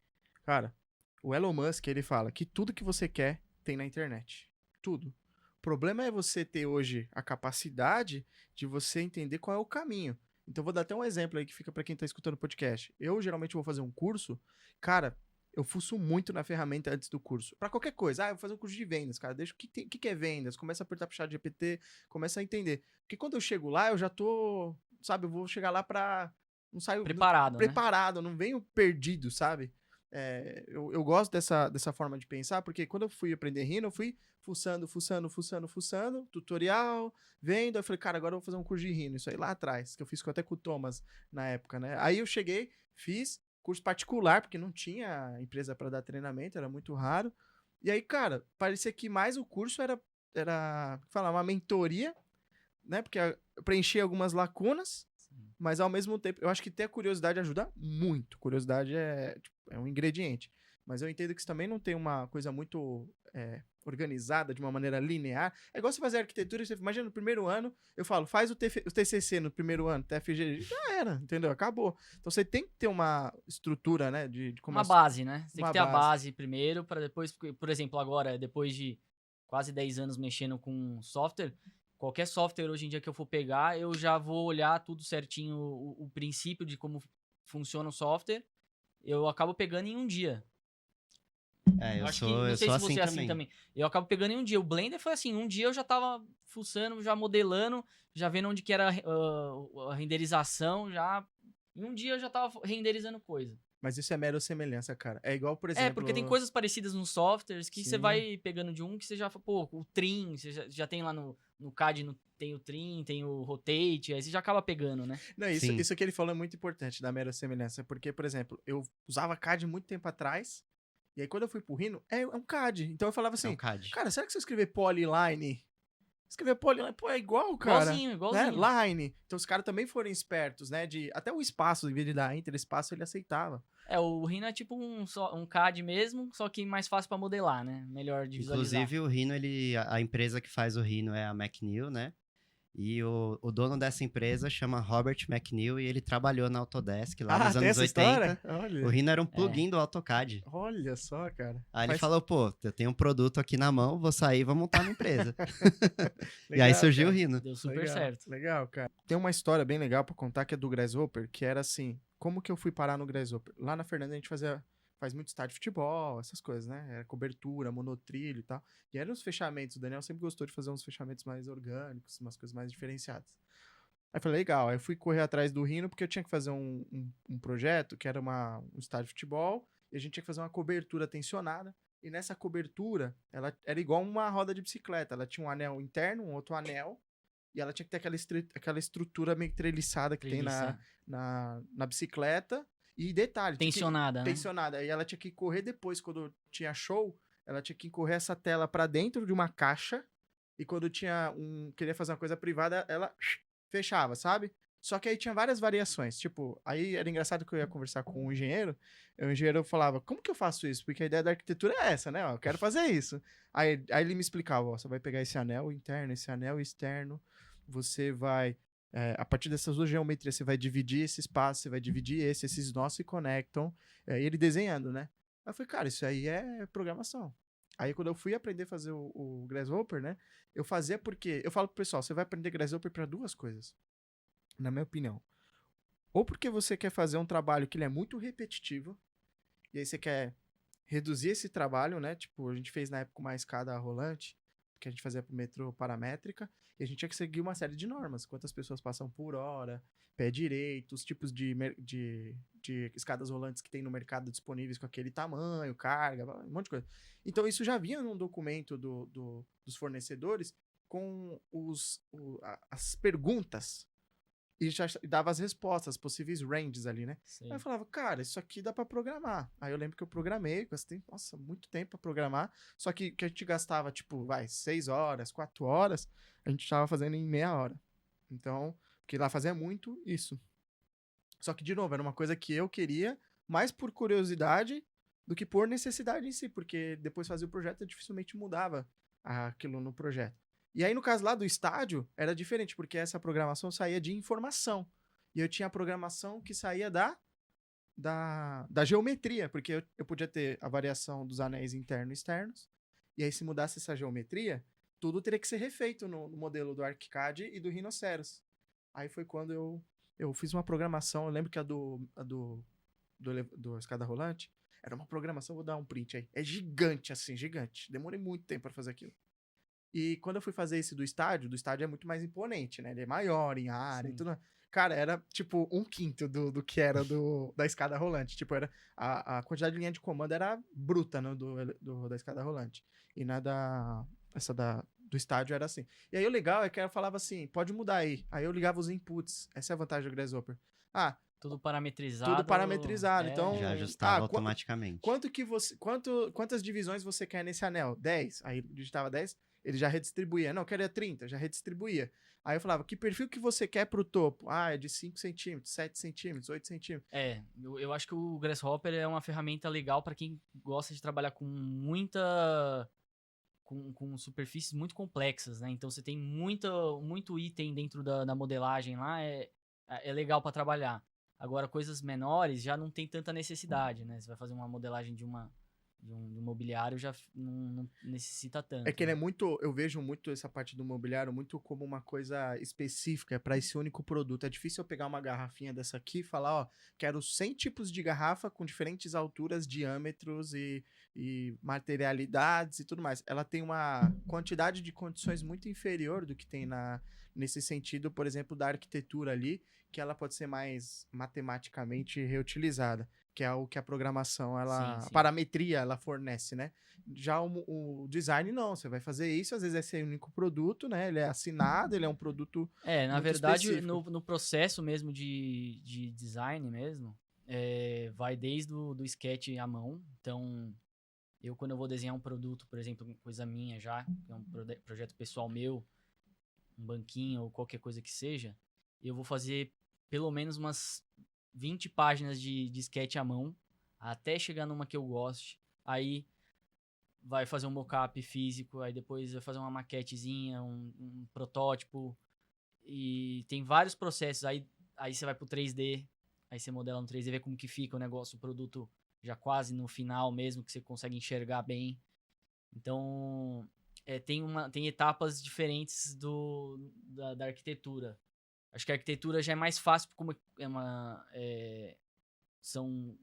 cara, o Elon Musk, ele fala que tudo que você quer tem na internet. Tudo. O problema é você ter hoje a capacidade de você entender qual é o caminho. Então, vou dar até um exemplo aí que fica para quem tá escutando o podcast. Eu, geralmente, vou fazer um curso, cara, eu fuço muito na ferramenta antes do curso. Pra qualquer coisa. Eu vou fazer um curso de vendas, cara. Deixa o que é vendas. Começa a apertar pro chat GPT, começa a entender. Porque quando eu chego lá, eu já tô, sabe, eu vou chegar lá não saio preparado, né? Não venho perdido, sabe? Eu gosto dessa forma de pensar, porque quando eu fui aprender Rhino, eu fui fuçando, tutorial, vendo, eu falei, cara, agora eu vou fazer um curso de Rhino, isso aí lá atrás, que eu fiz até com o Thomas na época, né? Aí eu cheguei, fiz curso particular, porque não tinha empresa para dar treinamento, era muito raro, e aí, cara, parecia que mais o curso era uma mentoria, né? Porque eu preenchi algumas lacunas, Mas ao mesmo tempo, eu acho que ter a curiosidade ajuda muito. Curiosidade é, tipo, é um ingrediente. Mas eu entendo que isso também não tem uma coisa muito organizada de uma maneira linear. É igual você fazer arquitetura, você imagina no primeiro ano, eu falo, faz o TCC no primeiro ano, TFG, já era, entendeu? Acabou. Então você tem que ter uma estrutura, né? De como Uma base, né? Você tem uma que ter a base. base primeiro, para depois, por exemplo, agora, depois de quase 10 anos mexendo com software, qualquer software hoje em dia que eu for pegar, eu já vou olhar tudo certinho, o princípio de como funciona o software, eu acabo pegando em um dia. Eu acho sou, que, não eu sei sou se você é assim também. Eu acabo pegando em um dia. O Blender foi assim, um dia eu já tava fuçando, já modelando, já vendo onde que era a renderização, já... Em um dia eu já tava renderizando coisa. Mas isso é mera semelhança, cara. É igual, por exemplo... Porque tem coisas parecidas nos softwares que você Sim. vai pegando de um que você já... Pô, o trim, você já tem lá no CAD, tem o trim, tem o rotate, aí você já acaba pegando, né? Não, Sim. isso que ele falou é muito importante, da mera semelhança. Porque, por exemplo, eu usava CAD muito tempo atrás, e aí quando eu fui pro Rhino, é um CAD. Então eu falava É assim, um CAD. cara, será que se eu escrever polyline... Escrever polyline, pô, é igual, cara. Igualzinho. Né? Line. Então os caras também foram espertos, né? Até o espaço, em vez de dar enter espaço, ele aceitava. O Rhino é tipo um CAD mesmo, só que mais fácil pra modelar, né? Melhor de visualizar. Inclusive, o Rhino, a empresa que faz o Rhino é a McNeil, né? E o dono dessa empresa chama Robert McNeil e ele trabalhou na Autodesk lá nos tem anos essa 80. história? Olha. O Rhino era um plugin do AutoCAD. Olha só, cara. Aí ele falou, pô, eu tenho um produto aqui na mão, vou sair, vou montar uma empresa. E Legal, aí surgiu cara. o Rhino. Deu super Legal, certo. Legal, cara. Tem uma história bem legal pra contar que é do Grasshopper, que era assim, como que eu fui parar no Grasshopper? Lá na Fernanda a gente faz muito estádio de futebol, essas coisas, né? Era cobertura, monotrilho e tal. E eram os fechamentos. O Daniel sempre gostou de fazer uns fechamentos mais orgânicos, umas coisas mais diferenciadas. Aí eu falei, legal. Aí eu fui correr atrás do Rhino porque eu tinha que fazer um projeto que era um estádio de futebol e a gente tinha que fazer uma cobertura tensionada. E nessa cobertura, ela era igual uma roda de bicicleta. Ela tinha um anel interno, um outro anel, e ela tinha que ter aquela estrutura meio treliçada que tem na bicicleta. E detalhe... Tensionada, né? Tensionada. E ela tinha que correr depois, quando tinha show, ela tinha que correr essa tela pra dentro de uma caixa, e quando queria fazer uma coisa privada, ela fechava, sabe? Só que aí tinha várias variações. Tipo, aí era engraçado que eu ia conversar com um engenheiro, e o engenheiro falava, como que eu faço isso? Porque a ideia da arquitetura é essa, né? Ó, eu quero fazer isso. Aí ele me explicava, ó, você vai pegar esse anel interno, esse anel externo, você vai... a partir dessas duas geometrias, você vai dividir esse espaço, você vai dividir esses nós se conectam. E ele desenhando, né? Aí eu falei, cara, isso aí é programação. Aí quando eu fui aprender a fazer o Grasshopper, né? Eu fazia porque... Eu falo pro pessoal, você vai aprender Grasshopper para duas coisas. Na minha opinião. Ou porque você quer fazer um trabalho que ele é muito repetitivo, e aí você quer reduzir esse trabalho, né? Tipo, a gente fez na época uma escada rolante, que a gente fazia pro metrô paramétrica, e a gente tinha que seguir uma série de normas. Quantas pessoas passam por hora, pé direito, os tipos de escadas rolantes que tem no mercado disponíveis com aquele tamanho, carga, um monte de coisa. Então isso já vinha num documento dos fornecedores com as perguntas e já dava as respostas, possíveis ranges ali, né? Sim. Aí eu falava, cara, isso aqui dá pra programar. Aí eu lembro que eu programei, gastei, nossa, muito tempo pra programar, só que a gente gastava, tipo, 6 horas, 4 horas, a gente tava fazendo em meia hora. Então, porque lá fazia muito isso. Só que, de novo, era uma coisa que eu queria, mais por curiosidade do que por necessidade em si, porque depois fazia o projeto eu dificilmente mudava aquilo no projeto. E aí, no caso lá do estádio, era diferente, porque essa programação saía de informação. E eu tinha a programação que saía da geometria, porque eu podia ter a variação dos anéis internos e externos, e aí se mudasse essa geometria, tudo teria que ser refeito no modelo do ArchiCAD e do Rhinoceros. Aí foi quando eu fiz uma programação, eu lembro que a do escada rolante, era uma programação, vou dar um print aí, é gigante assim, gigante. Demorei muito tempo para fazer aquilo. E quando eu fui fazer esse do estádio é muito mais imponente, né? Ele é maior em área e tudo. Cara, era tipo 1/5 do que era da escada rolante. Tipo, era a quantidade de linha de comando era bruta, né? Da escada rolante. E do estádio era assim. E aí o legal é que eu falava assim, pode mudar aí. Aí eu ligava os inputs. Essa é a vantagem do Grasshopper. Tudo parametrizado. Tudo parametrizado. Então, já ajustava automaticamente. Quantas divisões você quer nesse anel? 10. Aí digitava 10. ele já redistribuía. Não, eu queria 30, já redistribuía. Aí eu falava, que perfil que você quer pro topo? Ah, é de 5 centímetros, 7 centímetros, 8 centímetros. Eu acho que o Grasshopper é uma ferramenta legal para quem gosta de trabalhar com muita... Com superfícies muito complexas, né? Então você tem muito item dentro da modelagem lá, é legal para trabalhar. Agora, coisas menores já não tem tanta necessidade, né? Você vai fazer uma modelagem de um mobiliário, já não necessita tanto. É que ele é né? muito, eu vejo muito essa parte do mobiliário muito como uma coisa específica para esse único produto. É difícil eu pegar uma garrafinha dessa aqui e falar, ó, quero 100 tipos de garrafa com diferentes alturas, diâmetros e materialidades e tudo mais. Ela tem uma quantidade de condições muito inferior do que tem nesse sentido, por exemplo, da arquitetura ali, que ela pode ser mais matematicamente reutilizada, que é o que a programação, ela, Sim. a parametria, ela fornece, né? Já o design, não. Você vai fazer isso, às vezes é seu único produto, né? Ele é assinado, ele é um produto Na muito verdade, específico. no processo mesmo de design mesmo, vai desde do sketch à mão. Então, quando eu vou desenhar um produto, por exemplo, coisa minha já, que é um projeto pessoal meu, um banquinho ou qualquer coisa que seja, eu vou fazer pelo menos umas 20 páginas de sketch à mão, até chegar numa que eu goste. Aí vai fazer um mockup físico, aí depois vai fazer uma maquetezinha, um protótipo. E tem vários processos. Aí você vai pro 3D, aí você modela no 3D, vê como que fica o negócio, o produto já quase no final mesmo, que você consegue enxergar bem. Então, tem etapas diferentes da arquitetura. Acho que a arquitetura já é mais fácil, como são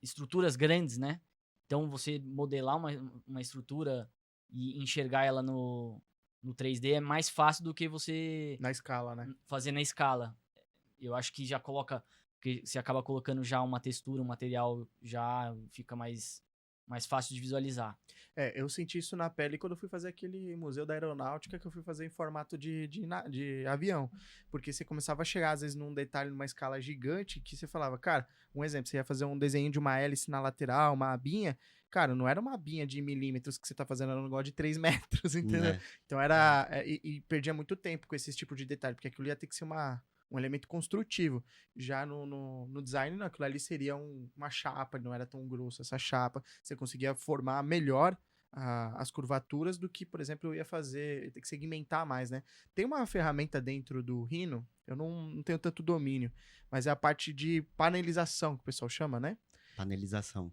estruturas grandes, né? Então, você modelar uma estrutura e enxergar ela no 3D é mais fácil do que você Na escala, né? fazer na escala. Eu acho que já coloca... Porque você acaba colocando já uma textura, um material, já fica mais fácil de visualizar. Eu senti isso na pele quando eu fui fazer aquele museu da aeronáutica que eu fui fazer em formato de avião. Porque você começava a chegar, às vezes, num detalhe, numa escala gigante, que você falava, cara, um exemplo, você ia fazer um desenho de uma hélice na lateral, uma abinha. Cara, não era uma abinha de milímetros que você tá fazendo, era um negócio de 3 metros, entendeu? Né? Então era. E perdia muito tempo com esse tipo de detalhe, porque aquilo ia ter que ser um elemento construtivo. Já no design, não, aquilo ali seria uma chapa, não era tão grosso essa chapa. Você conseguia formar melhor as curvaturas do que, por exemplo, eu ia ter que segmentar mais, né? Tem uma ferramenta dentro do Rhino, eu não tenho tanto domínio, mas é a parte de panelização, que o pessoal chama, né? Panelização.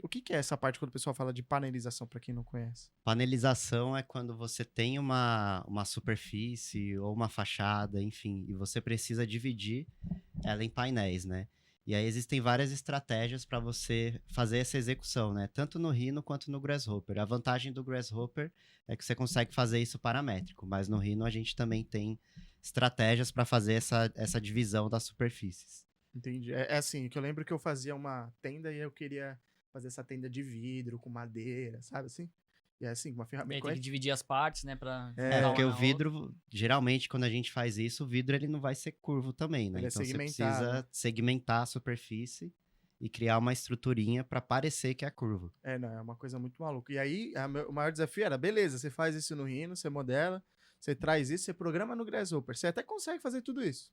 O que é essa parte quando o pessoal fala de panelização, para quem não conhece? Panelização é quando você tem uma superfície ou uma fachada, enfim, e você precisa dividir ela em painéis, né? E aí existem várias estratégias para você fazer essa execução, né? Tanto no Rhino quanto no Grasshopper. A vantagem do Grasshopper é que você consegue fazer isso paramétrico, mas no Rhino a gente também tem estratégias para fazer essa divisão das superfícies. Entendi. É assim, que eu lembro que eu fazia uma tenda e eu queria fazer essa tenda de vidro, com madeira, sabe assim? E é assim, uma ferramenta... Tem que dividir as partes, né? Pra Porque o vidro, geralmente, quando a gente faz isso, o vidro ele não vai ser curvo também, né? Ele é Então você segmentado. precisa segmentar a superfície e criar uma estruturinha para parecer que é curvo. Não, é uma coisa muito maluca. E aí, o maior desafio era, beleza, você faz isso no Rhino, você modela, você traz isso, você programa no Grasshopper. Você até consegue fazer tudo isso.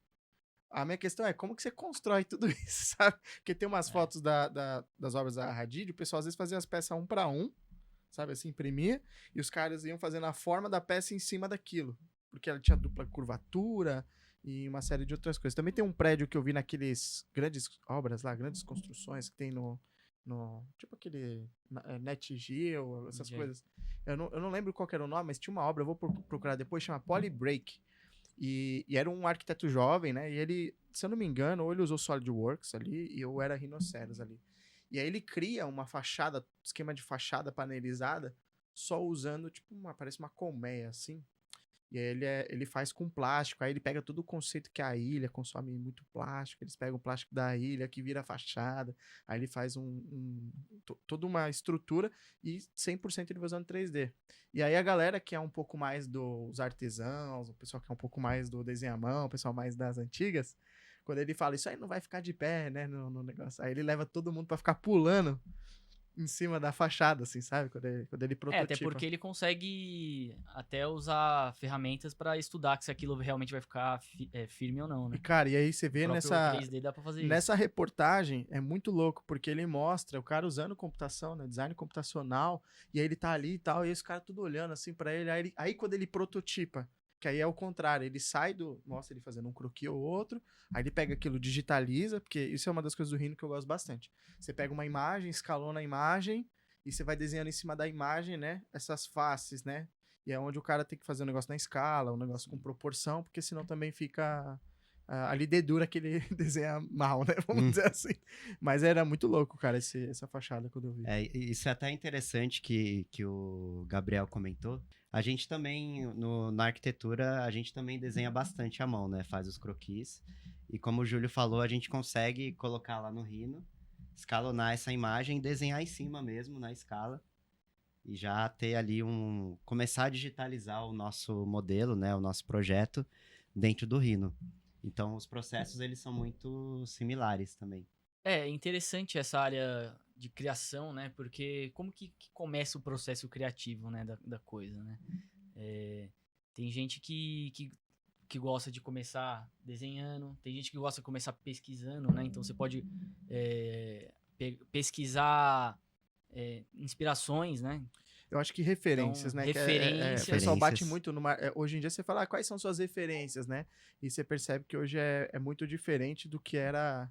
A minha questão é como que você constrói tudo isso, sabe? Porque tem umas fotos das obras da Hadid, o pessoal às vezes fazia as peças 1 para 1, sabe assim, imprimia, e os caras iam fazendo a forma da peça em cima daquilo, porque ela tinha dupla curvatura e uma série de outras coisas. Também tem um prédio que eu vi naqueles grandes obras lá, grandes construções que tem no tipo aquele NetGeo, essas coisas. Eu não lembro qual era o nome, mas tinha uma obra, eu vou procurar depois, chama Polybreak. E era um arquiteto jovem, né? E ele, se eu não me engano, ou ele usou SolidWorks ali, e eu era Rhinoceros ali. E aí ele cria uma fachada, esquema de fachada panelizada, só usando, tipo, parece uma colmeia, assim. E aí ele faz com plástico, aí ele pega todo o conceito que a ilha consome muito plástico, eles pegam o plástico da ilha que vira fachada, aí ele faz toda uma estrutura e 100% ele vai usando 3D. E aí a galera que é um pouco mais dos artesãos, o pessoal que é um pouco mais do desenho à mão, o pessoal mais das antigas, quando ele fala, isso aí não vai ficar de pé, né, no negócio, aí ele leva todo mundo pra ficar pulando em cima da fachada, assim, sabe? Quando ele prototipa. Até porque ele consegue até usar ferramentas pra estudar se aquilo realmente vai ficar firme ou não, E, né? cara, e aí você O vê próprio 3D dá pra fazer isso. nessa reportagem, é muito louco, porque ele mostra o cara usando computação, né? Design computacional, e aí ele tá ali e tal, e esse cara tudo olhando assim pra ele. Aí quando ele prototipa, que aí é o contrário, ele sai mostra ele fazendo um croquis ou outro, aí ele pega aquilo, digitaliza, porque isso é uma das coisas do Rhino que eu gosto bastante. Você pega uma imagem, escalona a imagem, e você vai desenhando em cima da imagem, né? Essas faces, né? E é onde o cara tem que fazer um negócio na escala, um negócio com proporção, porque senão também fica ali dedura que ele desenha mal, né? Vamos dizer assim. Mas era muito louco, cara, essa fachada quando eu vi. Isso é até interessante que o Gabriel comentou. A gente também, na arquitetura, a gente também desenha bastante à mão, né? Faz os croquis. E como o Júlio falou, a gente consegue colocar lá no Rhino, escalonar essa imagem e desenhar em cima mesmo, na escala. E já ter ali começar a digitalizar o nosso modelo, né? O nosso projeto dentro do Rhino. Então, os processos, eles são muito similares também. É interessante essa área de criação, né? Porque como que começa o processo criativo, né? Da coisa, né? Tem gente que gosta de começar desenhando, tem gente que gosta de começar pesquisando, né? Então, você pode pesquisar inspirações, né? Eu acho que referências, Então, né? Que referências. o pessoal bate muito hoje em dia você fala, quais são suas referências, né? E você percebe que hoje é muito diferente do que era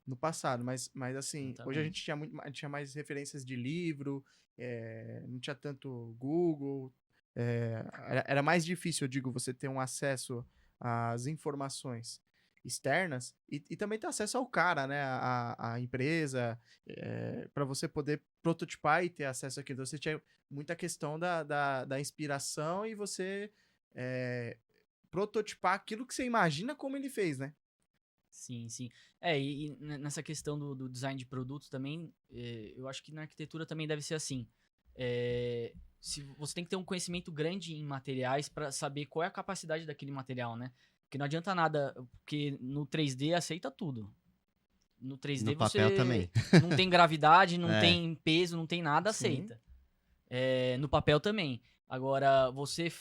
no passado. Mas assim, Exatamente. hoje a gente tinha mais referências de livro, não tinha tanto Google. Era mais difícil, eu digo, você ter um acesso às informações externas e também ter acesso ao cara, né? A empresa, para você poder prototipar e ter acesso àquilo. Você tinha muita questão da inspiração e você prototipar aquilo que você imagina como ele fez, né? Sim, sim. E nessa questão do design de produtos também, eu acho que na arquitetura também deve ser assim. Se você tem que ter um conhecimento grande em materiais para saber qual é a capacidade daquele material, né? Porque não adianta nada, porque no 3D aceita tudo. No 3D No papel também. não tem gravidade, não tem peso, não tem nada, Sim. aceita. No papel também. Agora, você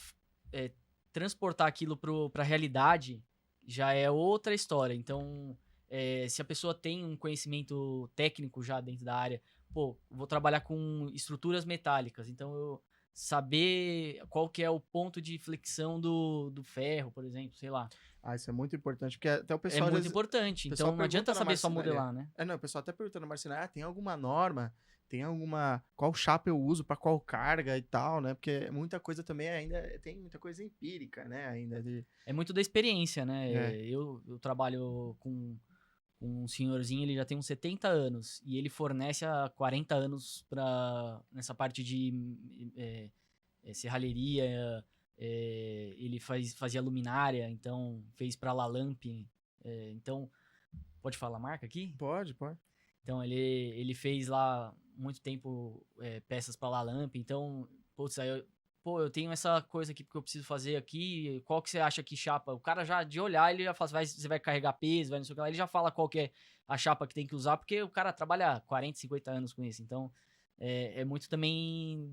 transportar aquilo para a realidade já é outra história. Então, se a pessoa tem um conhecimento técnico já dentro da área, vou trabalhar com estruturas metálicas, então eu saber qual que é o ponto de flexão do ferro, por exemplo, sei lá. Isso é muito importante, porque até o pessoal... É muito importante, então não adianta saber só modelar, né? Não, o pessoal até pergunta na marcenaria, tem alguma norma, qual chapa eu uso para qual carga e tal, né? Porque muita coisa também tem muita coisa empírica, né? É muito da experiência, né? Eu trabalho com um senhorzinho, ele já tem uns 70 anos, e ele fornece há 40 anos nessa parte de serralheria, ele fazia luminária, então fez para Lalamp, então, pode falar a marca aqui? Pode. Então, ele fez lá muito tempo peças para Lalamp, então, eu tenho essa coisa aqui que eu preciso fazer aqui, qual que você acha que chapa? O cara já, de olhar, ele já fala, você vai carregar peso, vai não sei o que lá, ele já fala qual que é a chapa que tem que usar, porque o cara trabalha 40, 50 anos com isso, então é muito também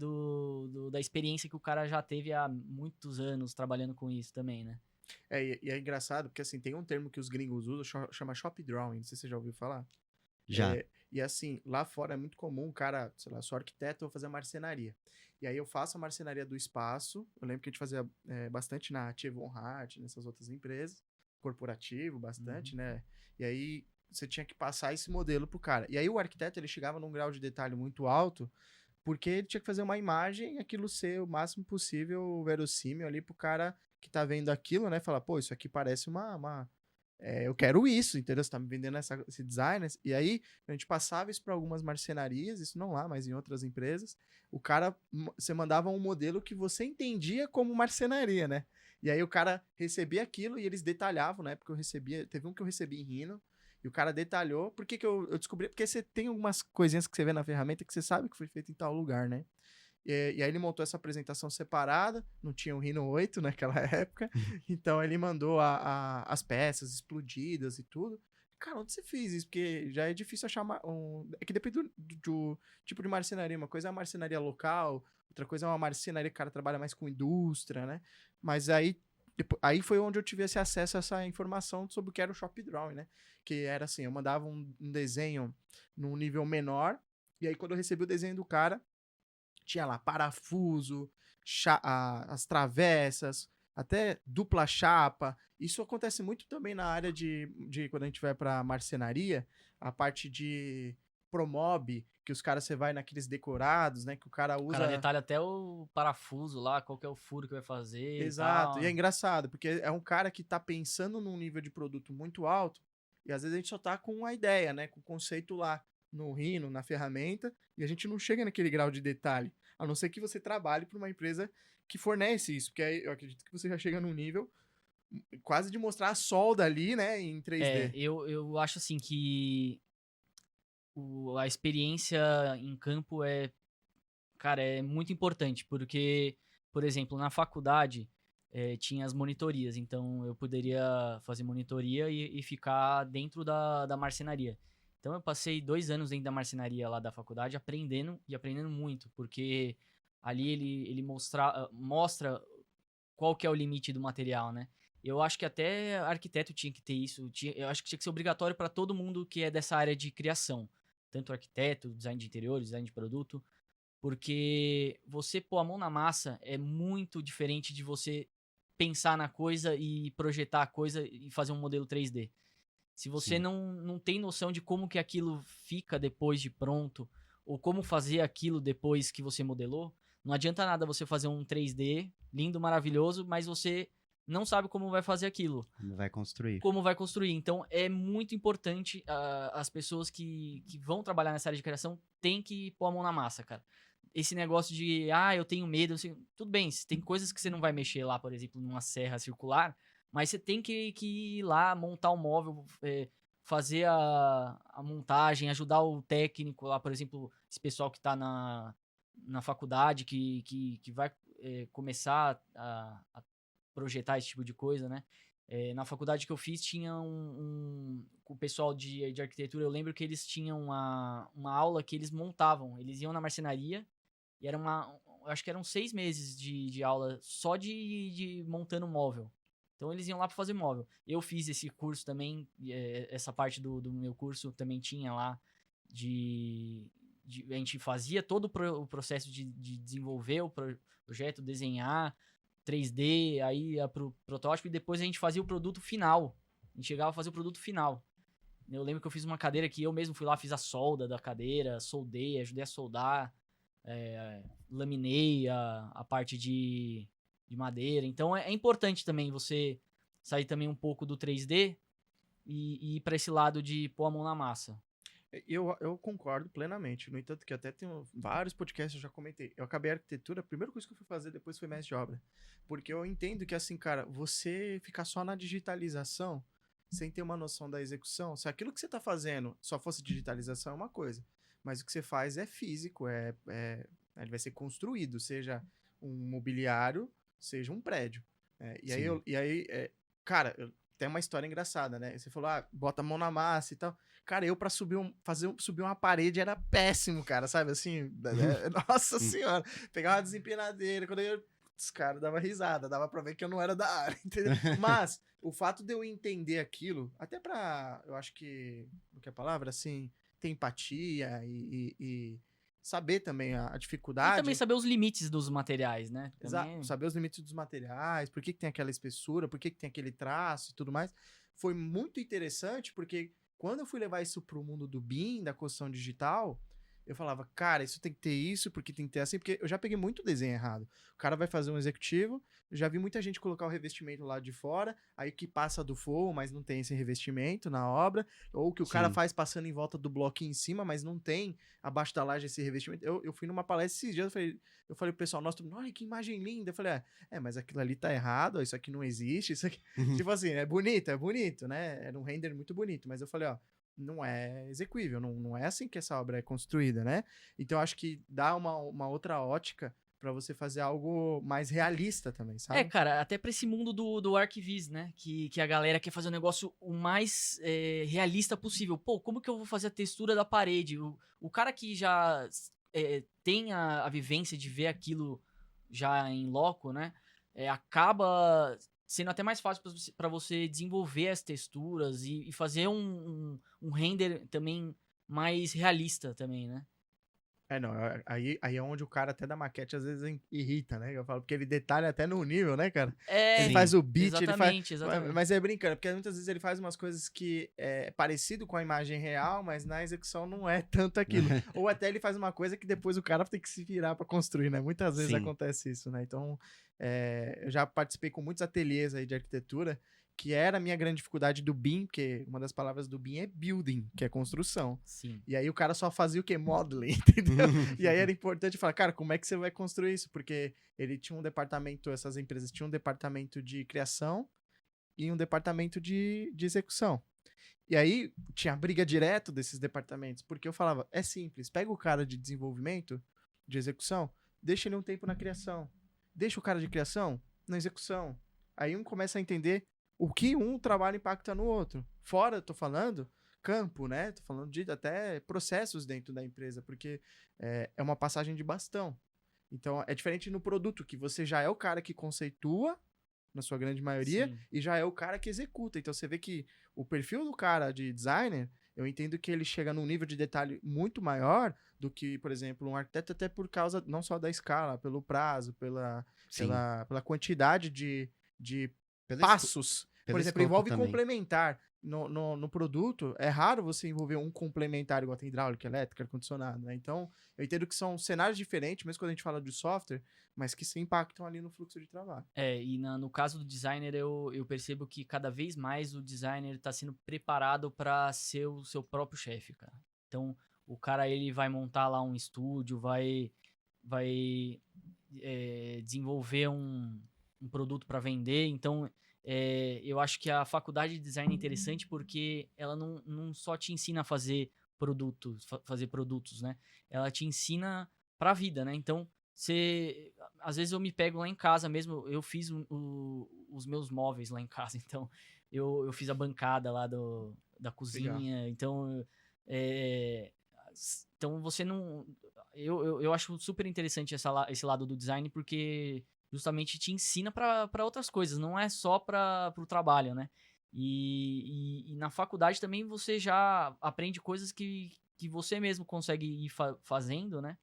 da experiência que o cara já teve há muitos anos trabalhando com isso também, né? E é engraçado, porque assim, tem um termo que os gringos usam, chama shop drawing, não sei se você já ouviu falar. Já. E assim, lá fora é muito comum o cara, sei lá, eu sou arquiteto, eu vou fazer marcenaria. E aí eu faço a marcenaria do espaço, eu lembro que a gente fazia bastante na Tia Von Hart, nessas outras empresas, corporativo, bastante, né? E aí você tinha que passar esse modelo pro cara. E aí o arquiteto, ele chegava num grau de detalhe muito alto, porque ele tinha que fazer uma imagem e aquilo ser o máximo possível verossímil ali pro cara que tá vendo aquilo, né? Falar, isso aqui parece eu quero isso, entendeu? Você tá me vendendo esse design. E aí, a gente passava isso para algumas marcenarias, isso não lá, mas em outras empresas. Você mandava um modelo que você entendia como marcenaria, né? E aí o cara recebia aquilo e eles detalhavam, né? Porque teve um que eu recebi em Rhino, e o cara detalhou. Por que eu descobri? Porque você tem algumas coisinhas que você vê na ferramenta que você sabe que foi feito em tal lugar, né? E aí ele montou essa apresentação separada, não tinha o Rhino 8 naquela época, então ele mandou as peças explodidas e tudo. cara, onde você fez isso? Porque já é difícil achar é que depende do tipo de marcenaria. Uma coisa é a marcenaria local, outra coisa é uma marcenaria que o cara trabalha mais com indústria, né? Mas aí foi onde eu tive esse acesso a essa informação sobre o que era o Shop Drawing, né? Que era assim, eu mandava um desenho num nível menor, e aí quando eu recebi o desenho do cara, tinha lá parafuso, as travessas, até dupla chapa. Isso acontece muito também na área de quando a gente vai para marcenaria, a parte de promob, que os caras você vai naqueles decorados, né, que o cara O usa. cara detalha até o parafuso lá, qual que é o furo que vai fazer Exato. e E é tal. engraçado, porque é um cara que tá pensando num nível de produto muito alto, e às vezes a gente só tá com uma ideia, né, com o conceito lá no Rhino, na ferramenta, e a gente não chega naquele grau de detalhe. A não ser que você trabalhe para uma empresa que fornece isso, porque aí eu acredito que você já chega num nível quase de mostrar a solda ali, né, em 3D. Eu acho assim que a experiência em campo cara, é muito importante, porque, por exemplo, na faculdade tinha as monitorias, então eu poderia fazer monitoria e ficar dentro da marcenaria. Então eu passei 2 anos dentro da marcenaria lá da faculdade aprendendo e aprendendo muito, porque ali ele mostra qual que é o limite do material, né? Eu acho que até arquiteto tinha que ter isso, eu acho que tinha que ser obrigatório para todo mundo que é dessa área de criação, tanto arquiteto, design de interiores, design de produto, porque você pôr a mão na massa é muito diferente de você pensar na coisa e projetar a coisa e fazer um modelo 3D. Se você Sim. não tem noção de como que aquilo fica depois de pronto, ou como fazer aquilo depois que você modelou, não adianta nada você fazer um 3D lindo, maravilhoso, mas você não sabe como vai fazer aquilo, Como vai construir. como vai construir. Então é muito importante as pessoas que vão trabalhar nessa área de criação têm que pôr a mão na massa, cara. Esse negócio de, eu tenho medo, assim, tudo bem, tem coisas que você não vai mexer lá, por exemplo, numa serra circular, mas você tem que ir lá, montar o móvel, fazer a montagem, ajudar o técnico lá, por exemplo, esse pessoal que tá na faculdade, que vai começar a projetar esse tipo de coisa, né? Na faculdade que eu fiz, tinha o pessoal de arquitetura, eu lembro que eles tinham uma aula que eles montavam, eles iam na marcenaria, e era acho que eram 6 meses de aula só de montando móvel. Então eles iam lá para fazer móvel. Eu fiz esse curso também, essa parte do meu curso também tinha lá a gente fazia todo o processo de desenvolver o projeto, desenhar 3D, aí ia pro protótipo e depois a gente fazia o produto final. A gente chegava a fazer o produto final. Eu lembro que eu fiz uma cadeira que eu mesmo fui lá, fiz a solda da cadeira, soldei, ajudei a soldar, laminei a parte de madeira. Então é importante também você sair também um pouco do 3D e ir para esse lado de pôr a mão na massa. Eu concordo plenamente. No entanto, que até tenho vários podcasts eu já comentei. Eu acabei a arquitetura, a primeira coisa que eu fui fazer depois foi mestre de obra. Porque eu entendo que, assim, cara, você ficar só na digitalização, sem ter uma noção da execução, se aquilo que você tá fazendo só fosse digitalização, é uma coisa. Mas o que você faz é físico, ele vai ser construído, seja um mobiliário, seja um prédio. Sim. Cara, tem uma história engraçada, né? Você falou, bota a mão na massa e tal. Cara, eu pra subir uma parede era péssimo, cara, sabe? Assim, nossa senhora. Pegar uma desempenadeira, quando cara, dava risada, dava pra ver que eu não era da área, entendeu? Mas, o fato de eu entender aquilo, até pra, eu acho que, o que é a palavra, assim, ter empatia e saber também a E dificuldade. também saber os limites dos materiais, né? Exato, saber os limites dos materiais, por que tem aquela espessura, por que tem aquele traço e tudo mais. Foi muito interessante, porque quando eu fui levar isso pro mundo do BIM, da construção digital, eu falava, cara, isso tem que ter isso, porque tem que ter assim, porque eu já peguei muito desenho errado. O cara vai fazer um executivo, eu já vi muita gente colocar o revestimento lá de fora, aí que passa do forro, mas não tem esse revestimento na obra, ou que o cara Sim. faz passando em volta do bloco em cima, mas não tem abaixo da laje esse revestimento. Eu fui numa palestra esses dias, eu falei pro pessoal, nossa, olha que imagem linda. Eu falei, mas aquilo ali tá errado, ó, isso aqui não existe, isso aqui... Tipo assim, é bonito, né? Era um render muito bonito, mas eu falei, ó, não é execuível, não é assim que essa obra é construída, né? Então eu acho que dá uma outra ótica pra você fazer algo mais realista também, sabe? É, cara, até pra esse mundo do ArcViz, né? Que a galera quer fazer um negócio o mais realista possível. Pô, como que eu vou fazer a textura da parede? O cara que já tem a vivência de ver aquilo já em loco, né? Acaba sendo até mais fácil para você desenvolver as texturas e fazer um render também mais realista também, né? Não, aí é onde o cara até da maquete às vezes irrita, né? Eu falo, porque ele detalha até no nível, né, cara? Ele Sim, faz o beat, ele faz... Exatamente. Mas é brincando, porque muitas vezes ele faz umas coisas que é parecido com a imagem real, mas na execução não é tanto aquilo. Ou até ele faz uma coisa que depois o cara tem que se virar pra construir, né? Muitas vezes Sim. acontece isso, né? Então, eu já participei com muitos ateliês aí de arquitetura, que era a minha grande dificuldade do BIM, porque uma das palavras do BIM é building, que é construção. Sim. E aí o cara só fazia o quê? Modeling, entendeu? E aí era importante falar, cara, como é que você vai construir isso? Porque ele tinha um departamento, essas empresas tinham um departamento de criação e um departamento de execução. E aí tinha briga direto desses departamentos, porque eu falava, é simples, pega o cara de desenvolvimento, de execução, deixa ele um tempo na criação. Deixa o cara de criação na execução. Aí um começa a entender o que um trabalho impacta no outro. Fora, eu tô falando, campo, né? Tô falando de até processos dentro da empresa, porque é uma passagem de bastão. Então, é diferente no produto, que você já é o cara que conceitua, na sua grande maioria, Sim. e já é o cara que executa. Então, você vê que o perfil do cara de designer, eu entendo que ele chega num nível de detalhe muito maior do que, por exemplo, um arquiteto, até por causa não só da escala, pelo prazo, pela quantidade de passos. Por exemplo, envolve também. complementar. No produto, é raro você envolver um complementar igual tem hidráulica, elétrica, ar-condicionado, né? Então, eu entendo que são cenários diferentes, mesmo quando a gente fala de software, mas que se impactam ali no fluxo de trabalho. E no caso do designer, eu percebo que cada vez mais o designer está sendo preparado para ser o seu próprio chefe, cara. Então, o cara, ele vai montar lá um estúdio, vai desenvolver um produto para vender. Então, eu acho que a faculdade de design é interessante porque ela não só te ensina a fazer produtos, né? Ela te ensina para a vida, né? Então, às vezes eu me pego lá em casa mesmo, eu fiz os meus móveis lá em casa, então eu fiz a bancada lá da cozinha. Legal. Então você não... Eu acho super interessante esse lado do design, porque justamente te ensina para outras coisas, não é só para o trabalho, né? E na faculdade também você já aprende coisas que você mesmo consegue ir fazendo, né?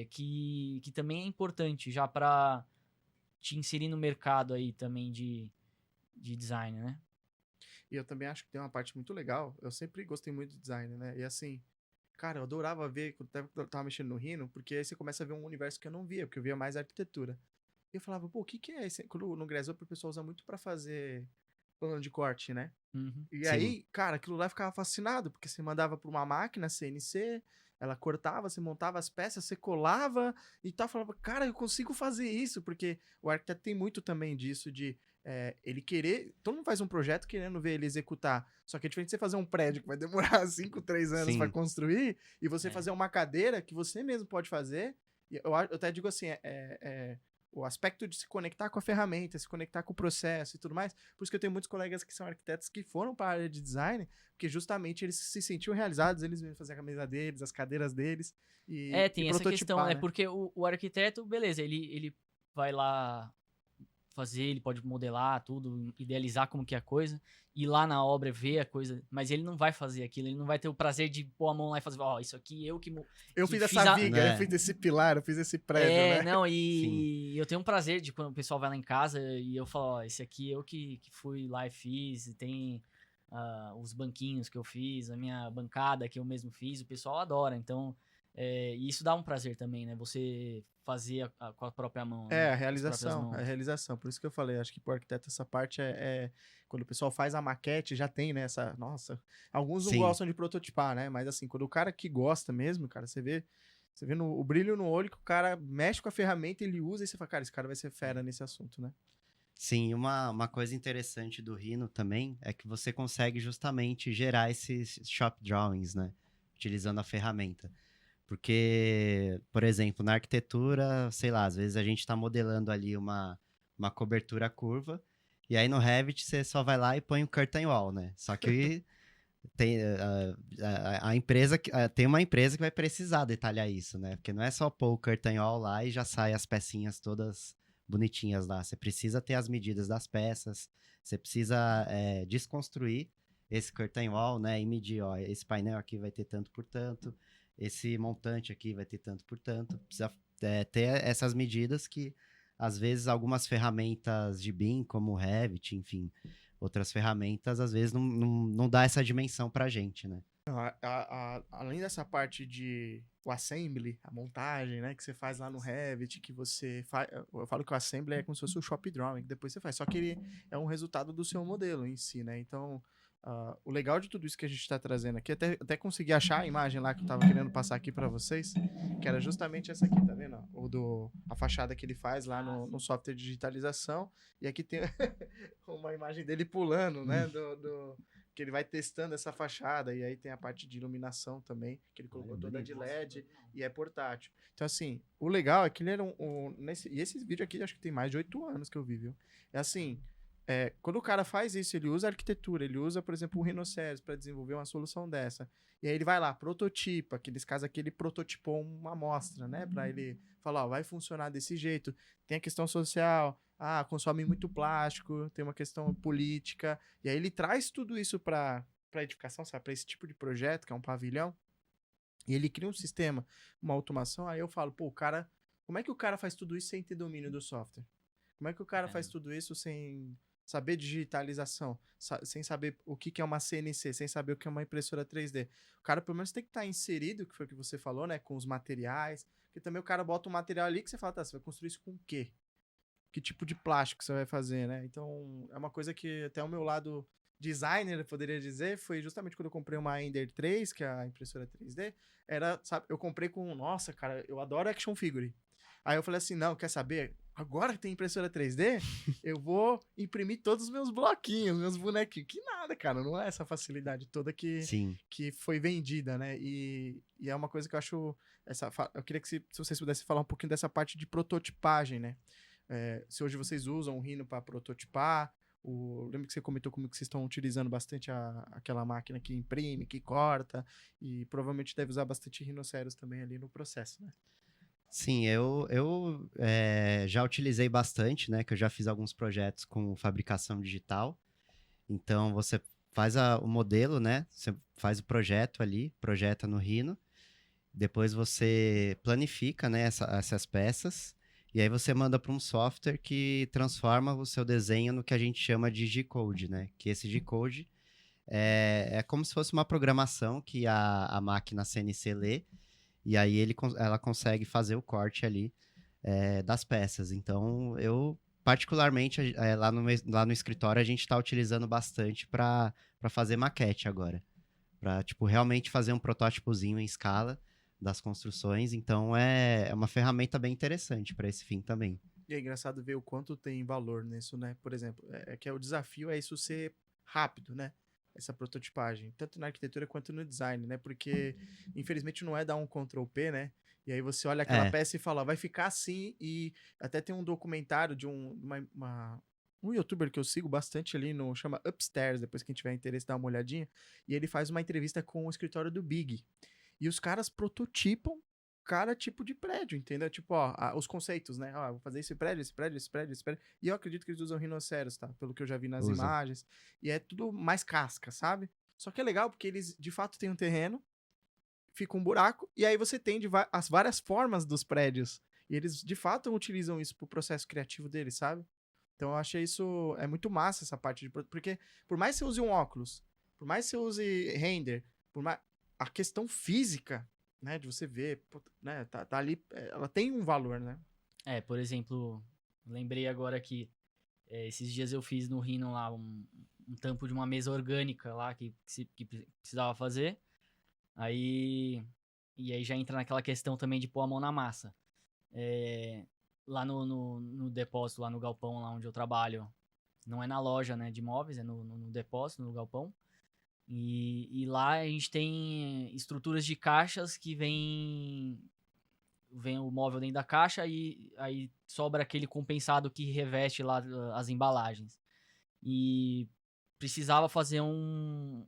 Que também é importante já para te inserir no mercado aí também de design, né? E eu também acho que tem uma parte muito legal. Eu sempre gostei muito de design, né? E assim, cara, eu adorava ver quando eu tava mexendo no Rhino, porque aí você começa a ver um universo que eu não via, porque eu via mais arquitetura. E eu falava, pô, o que é esse? Quando no Grasshopper o pessoal usa muito pra fazer plano de corte, né? Uhum. E aí, cara, aquilo lá eu ficava fascinado, porque você mandava pra uma máquina CNC, ela cortava, você montava as peças, você colava e tal. Falava, cara, eu consigo fazer isso, porque o arquiteto tem muito também disso, de ele querer... Todo mundo faz um projeto querendo ver ele executar. Só que é diferente de você fazer um prédio que vai demorar 5, 3 anos para construir, e você fazer uma cadeira que você mesmo pode fazer. E eu até digo assim, o aspecto de se conectar com a ferramenta, se conectar com o processo e tudo mais. Por isso que eu tenho muitos colegas que são arquitetos que foram para a área de design, porque justamente eles se sentiam realizados, eles mesmos faziam a mesa deles, as cadeiras deles. Tem essa questão, né? Porque o arquiteto, beleza, ele vai lá fazer, ele pode modelar tudo, idealizar como que é a coisa, ir lá na obra ver a coisa, mas ele não vai fazer aquilo, ele não vai ter o prazer de pôr a mão lá e fazer, isso aqui eu fiz essa viga, eu fiz esse pilar, eu fiz esse prédio, né? E eu tenho um prazer de quando o pessoal vai lá em casa e eu falo, esse aqui eu que fui lá e fiz, e tem os banquinhos que eu fiz, a minha bancada que eu mesmo fiz, o pessoal adora, então e isso dá um prazer também, né? Você fazer com a própria mão. A realização. Por isso que eu falei, acho que pro arquiteto essa parte quando o pessoal faz a maquete, já tem, né, nossa, alguns não gostam de prototipar, né? Mas assim, quando o cara que gosta mesmo, cara, você vê o brilho no olho que o cara mexe com a ferramenta, ele usa e você fala, cara, esse cara vai ser fera nesse assunto, né? Sim, uma coisa interessante do Rhino também é que você consegue justamente gerar esses shop drawings, né? Utilizando a ferramenta. Porque, por exemplo, na arquitetura, sei lá, às vezes a gente está modelando ali uma cobertura curva, e aí no Revit você só vai lá e põe o curtain wall, né? Só que tem, a empresa, tem uma empresa que vai precisar detalhar isso, né? Porque não é só pôr o curtain wall lá e já sai as pecinhas todas bonitinhas lá. Você precisa ter as medidas das peças, você precisa desconstruir esse curtain wall, né? E medir, ó, esse painel aqui vai ter tanto por tanto, esse montante aqui vai ter tanto por tanto. Precisa ter essas medidas que, às vezes, algumas ferramentas de BIM, como o Revit, enfim, outras ferramentas, às vezes não dá essa dimensão pra gente, né? Além dessa parte de o assembly, a montagem, né, que você faz lá no Revit, que você faz, eu falo que o assembly é como se fosse o shop drawing, que depois você faz, só que ele é um resultado do seu modelo em si, né? Então, o legal de tudo isso que a gente está trazendo aqui, até consegui achar a imagem lá que eu estava querendo passar aqui para vocês, que era justamente essa aqui, tá vendo? A fachada que ele faz lá no software de digitalização, e aqui tem uma imagem dele pulando, né, que ele vai testando essa fachada, e aí tem a parte de iluminação também, que ele colocou toda de LED e é portátil. Então, assim, o legal é que ele era e esse vídeo aqui, acho que tem mais de 8 anos que eu vi, viu? É assim, quando o cara faz isso, ele usa arquitetura, ele usa, por exemplo, o Rhinoceros para desenvolver uma solução dessa. E aí ele vai lá, prototipa, que nesse caso aqui ele prototipou uma amostra, né? Para ele falar, ó, vai funcionar desse jeito. Tem a questão social, consome muito plástico, tem uma questão política. E aí ele traz tudo isso para edificação, sabe? Para esse tipo de projeto, que é um pavilhão. E ele cria um sistema, uma automação. Aí eu falo, pô, como é que o cara faz tudo isso sem ter domínio do software? Como é que o cara faz tudo isso sem saber digitalização, sem saber o que é uma CNC, sem saber o que é uma impressora 3D? O cara pelo menos tem que estar inserido, que foi o que você falou, né, com os materiais, porque também o cara bota um material ali que você fala, tá, você vai construir isso com o quê? Que tipo de plástico você vai fazer, né? Então, é uma coisa que até o meu lado designer, eu poderia dizer, foi justamente quando eu comprei uma Ender 3, que é a impressora 3D, sabe, eu comprei com, nossa, cara, eu adoro action figure. Aí eu falei assim, não, quer saber? Agora que tem impressora 3D, eu vou imprimir todos os meus bloquinhos, meus bonequinhos. Que nada, cara, não é essa facilidade toda que foi vendida, né? E é uma coisa que eu acho... eu queria que se vocês pudessem falar um pouquinho dessa parte de prototipagem, né? Se hoje vocês usam o Rhino para prototipar, lembro que você comentou comigo que vocês estão utilizando bastante aquela máquina que imprime, que corta, e provavelmente deve usar bastante Rhinoceros também ali no processo, né? Sim, eu já utilizei bastante, né? Que eu já fiz alguns projetos com fabricação digital. Então, você faz o modelo, né? Você faz o projeto ali, projeta no Rhino. Depois você planifica, né, essas peças. E aí você manda para um software que transforma o seu desenho no que a gente chama de G-Code, né? Que esse G-Code é como se fosse uma programação que a máquina CNC lê. E aí ela consegue fazer o corte ali das peças. Então, eu, particularmente, lá no escritório, a gente está utilizando bastante para fazer maquete agora. Para, tipo, realmente fazer um protótipozinho em escala das construções. Então, é uma ferramenta bem interessante para esse fim também. E é engraçado ver o quanto tem valor nisso, né? Por exemplo, que o desafio é isso ser rápido, né? Essa prototipagem, tanto na arquitetura quanto no design, né? Porque, infelizmente, não é dar um Ctrl+P, né? E aí você olha aquela peça e fala, vai ficar assim, e até tem um documentário de um youtuber que eu sigo bastante ali, chama Upstairs, depois quem tiver interesse dá uma olhadinha, e ele faz uma entrevista com o escritório do Big. E os caras prototipam cada tipo de prédio, entendeu? Tipo, os conceitos, né? Vou fazer esse prédio, esse prédio, esse prédio, esse prédio. E eu acredito que eles usam rinoceros, tá? Pelo que eu já vi nas imagens. E é tudo mais casca, sabe? Só que é legal porque eles, de fato, têm um terreno, fica um buraco, e aí você tem as várias formas dos prédios. E eles, de fato, utilizam isso pro processo criativo deles, sabe? Então eu achei isso... É muito massa essa parte porque por mais que você use um óculos, por mais que você use render, a questão física, né, de você ver, né, tá ali, ela tem um valor, né? Por exemplo, lembrei agora que esses dias eu fiz no Rhino lá um tampo de uma mesa orgânica lá que precisava fazer. E aí já entra naquela questão também de pôr a mão na massa. Lá no depósito, lá no galpão, lá onde eu trabalho, não é na loja, né, de imóveis, é no depósito, no galpão. E lá a gente tem estruturas de caixas que vem o móvel dentro da caixa e aí sobra aquele compensado que reveste lá as embalagens. E precisava fazer um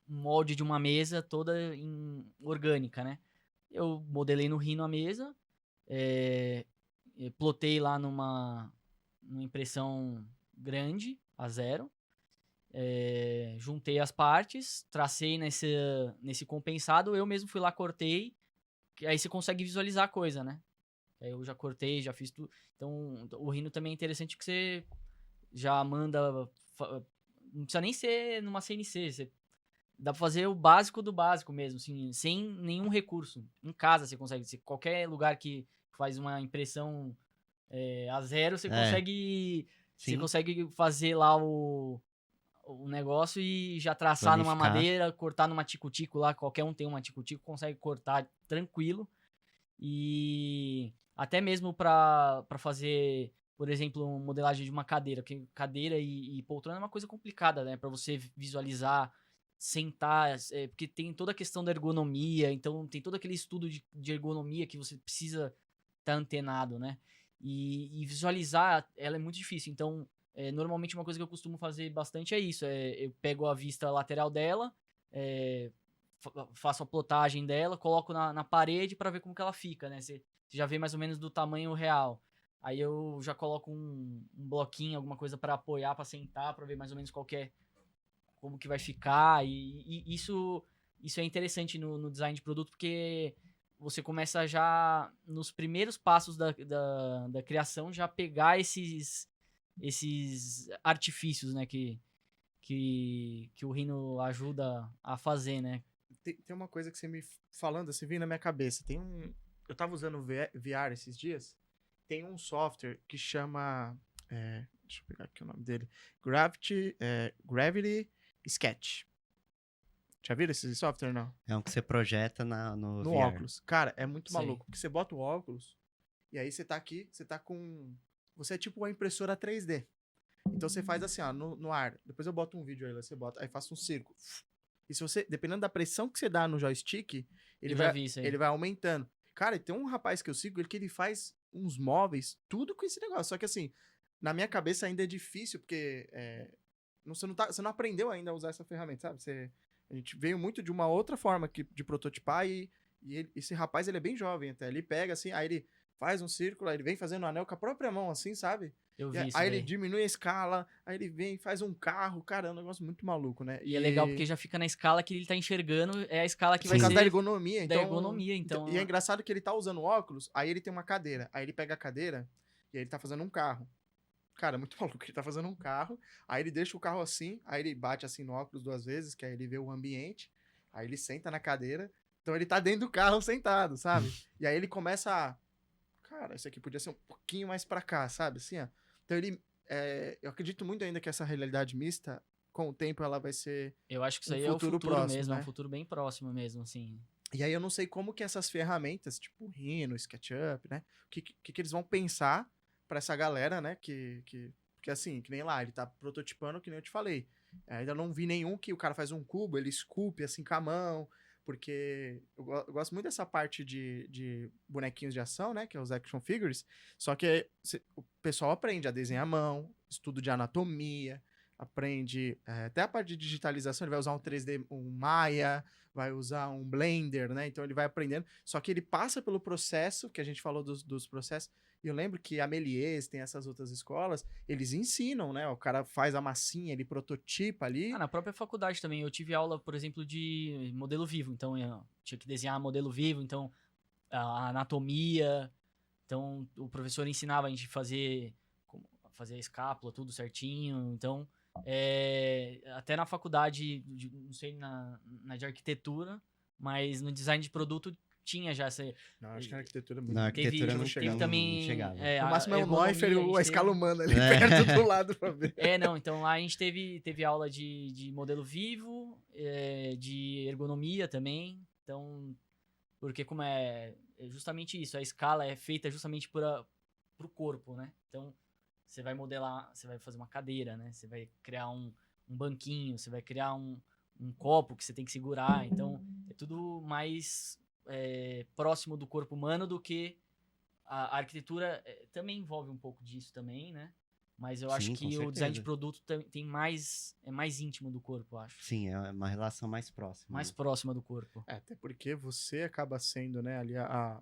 molde de uma mesa toda orgânica, né? Eu modelei no Rhino a mesa, plotei lá numa impressão grande, a zero, juntei as partes, tracei nesse compensado, eu mesmo fui lá, cortei, que aí você consegue visualizar a coisa, né? Aí eu já cortei, já fiz tudo. Então, o Rhino também é interessante que você já manda... Não precisa nem ser numa CNC, dá pra fazer o básico do básico mesmo, assim, sem nenhum recurso. Em casa você consegue, qualquer lugar que faz uma impressão a zero, você consegue... Você Sim. consegue fazer lá o negócio e já traçar numa madeira, cortar numa tico-tico lá, qualquer um tem uma tico-tico, consegue cortar tranquilo. E até mesmo para fazer, por exemplo, modelagem de uma cadeira, porque cadeira e poltrona é uma coisa complicada, né, para você visualizar, sentar, porque tem toda a questão da ergonomia, então tem todo aquele estudo de ergonomia que você precisa estar antenado, né? E visualizar ela é muito difícil, então normalmente uma coisa que eu costumo fazer bastante é isso, eu pego a vista lateral dela, faço a plotagem dela, coloco na parede para ver como que ela fica, né? Você já vê mais ou menos do tamanho real. Aí eu já coloco um bloquinho, alguma coisa para apoiar, para sentar, para ver mais ou menos como que vai ficar. E isso é interessante no design de produto, porque você começa já, nos primeiros passos da criação, já pegar esses artifícios, né, que o Rhino ajuda a fazer, né? Tem uma coisa que você me falando, assim, veio na minha cabeça. Eu tava usando VR esses dias. Tem um software que chama... deixa eu pegar aqui o nome dele. Gravity Sketch. Já viram esse software, não? É um que você projeta no VR. óculos. Cara, é muito Sei. maluco. Porque você bota o óculos e aí você tá aqui, você tá com... Você é tipo uma impressora 3D. Então você faz assim, ó, no ar. Depois eu boto um vídeo aí, você bota. Aí faço um círculo. E se você, dependendo da pressão que você dá no joystick, ele vai aumentando. Cara, tem um rapaz que eu sigo, que ele faz uns móveis, tudo com esse negócio. Só que assim, na minha cabeça ainda é difícil, porque você não aprendeu ainda a usar essa ferramenta, sabe? A gente veio muito de uma outra forma de prototipar esse rapaz, ele é bem jovem até. Ele pega assim, aí ele faz um círculo, aí ele vem fazendo um anel com a própria mão, assim, sabe? Eu vi isso aí ele diminui a escala, aí ele vem e faz um carro, cara, é um negócio muito maluco, né? E é legal porque já fica na escala que ele tá enxergando, é a escala que Por vai causa ser da ergonomia, então. da ergonomia, então. E é engraçado que ele tá usando óculos, aí ele tem uma cadeira, aí ele pega a cadeira e aí ele tá fazendo um carro. Cara, é muito maluco, ele tá fazendo um carro, aí ele deixa o carro assim, aí ele bate assim no óculos 2 vezes, que aí ele vê o ambiente, aí ele senta na cadeira, então ele tá dentro do carro sentado, sabe? E aí ele começa a... Cara, isso aqui podia ser um pouquinho mais pra cá, sabe? Assim, ó. Então ele... eu acredito muito ainda que essa realidade mista, com o tempo, ela vai ser... Eu acho que isso aí é o futuro futuro próximo, mesmo, né? é um futuro bem próximo mesmo, assim. E aí eu não sei como que essas ferramentas, tipo Rhino, SketchUp, né? O que eles vão pensar pra essa galera, né? Porque assim, que nem lá, ele tá prototipando, que nem eu te falei. Ainda não vi nenhum que o cara faz um cubo, ele esculpe assim com a mão, porque eu gosto muito dessa parte de bonequinhos de ação, né? Que é os action figures. Só que o pessoal aprende a desenhar à mão, estudo de anatomia, aprende até a parte de digitalização, ele vai usar um 3D, um Maya, vai usar um Blender, né? Então ele vai aprendendo. Só que ele passa pelo processo, que a gente falou dos processos. E eu lembro que a Méliès, tem essas outras escolas, eles ensinam, né? O cara faz a massinha, ele prototipa ali. Na própria faculdade também, eu tive aula, por exemplo, de modelo vivo. Então, eu tinha que desenhar modelo vivo, então, a anatomia. Então, o professor ensinava a gente fazer a escápula, tudo certinho. Então, até na faculdade, não sei, na de arquitetura, mas no design de produto tinha já essa... Não, acho que a arquitetura é muito... Na arquitetura Teve, não teve também... não chegava. No máximo é o ergonomia, Neufeld e a escala teve... humana ali perto do lado pra ver. Não, então lá a gente teve aula de modelo vivo, de ergonomia também, então, porque como é justamente isso, a escala é feita justamente pro corpo, né? Então, você vai modelar, você vai fazer uma cadeira, né? Você vai criar um banquinho, você vai criar um copo que você tem que segurar. Então, é tudo mais próximo do corpo humano do que a arquitetura também envolve um pouco disso também, né? Mas eu acho Sim, que com o design de certeza. produto é mais íntimo do corpo, eu acho. Sim, é uma relação mais próxima. Mais né? próxima do corpo. Até porque você acaba sendo, né, ali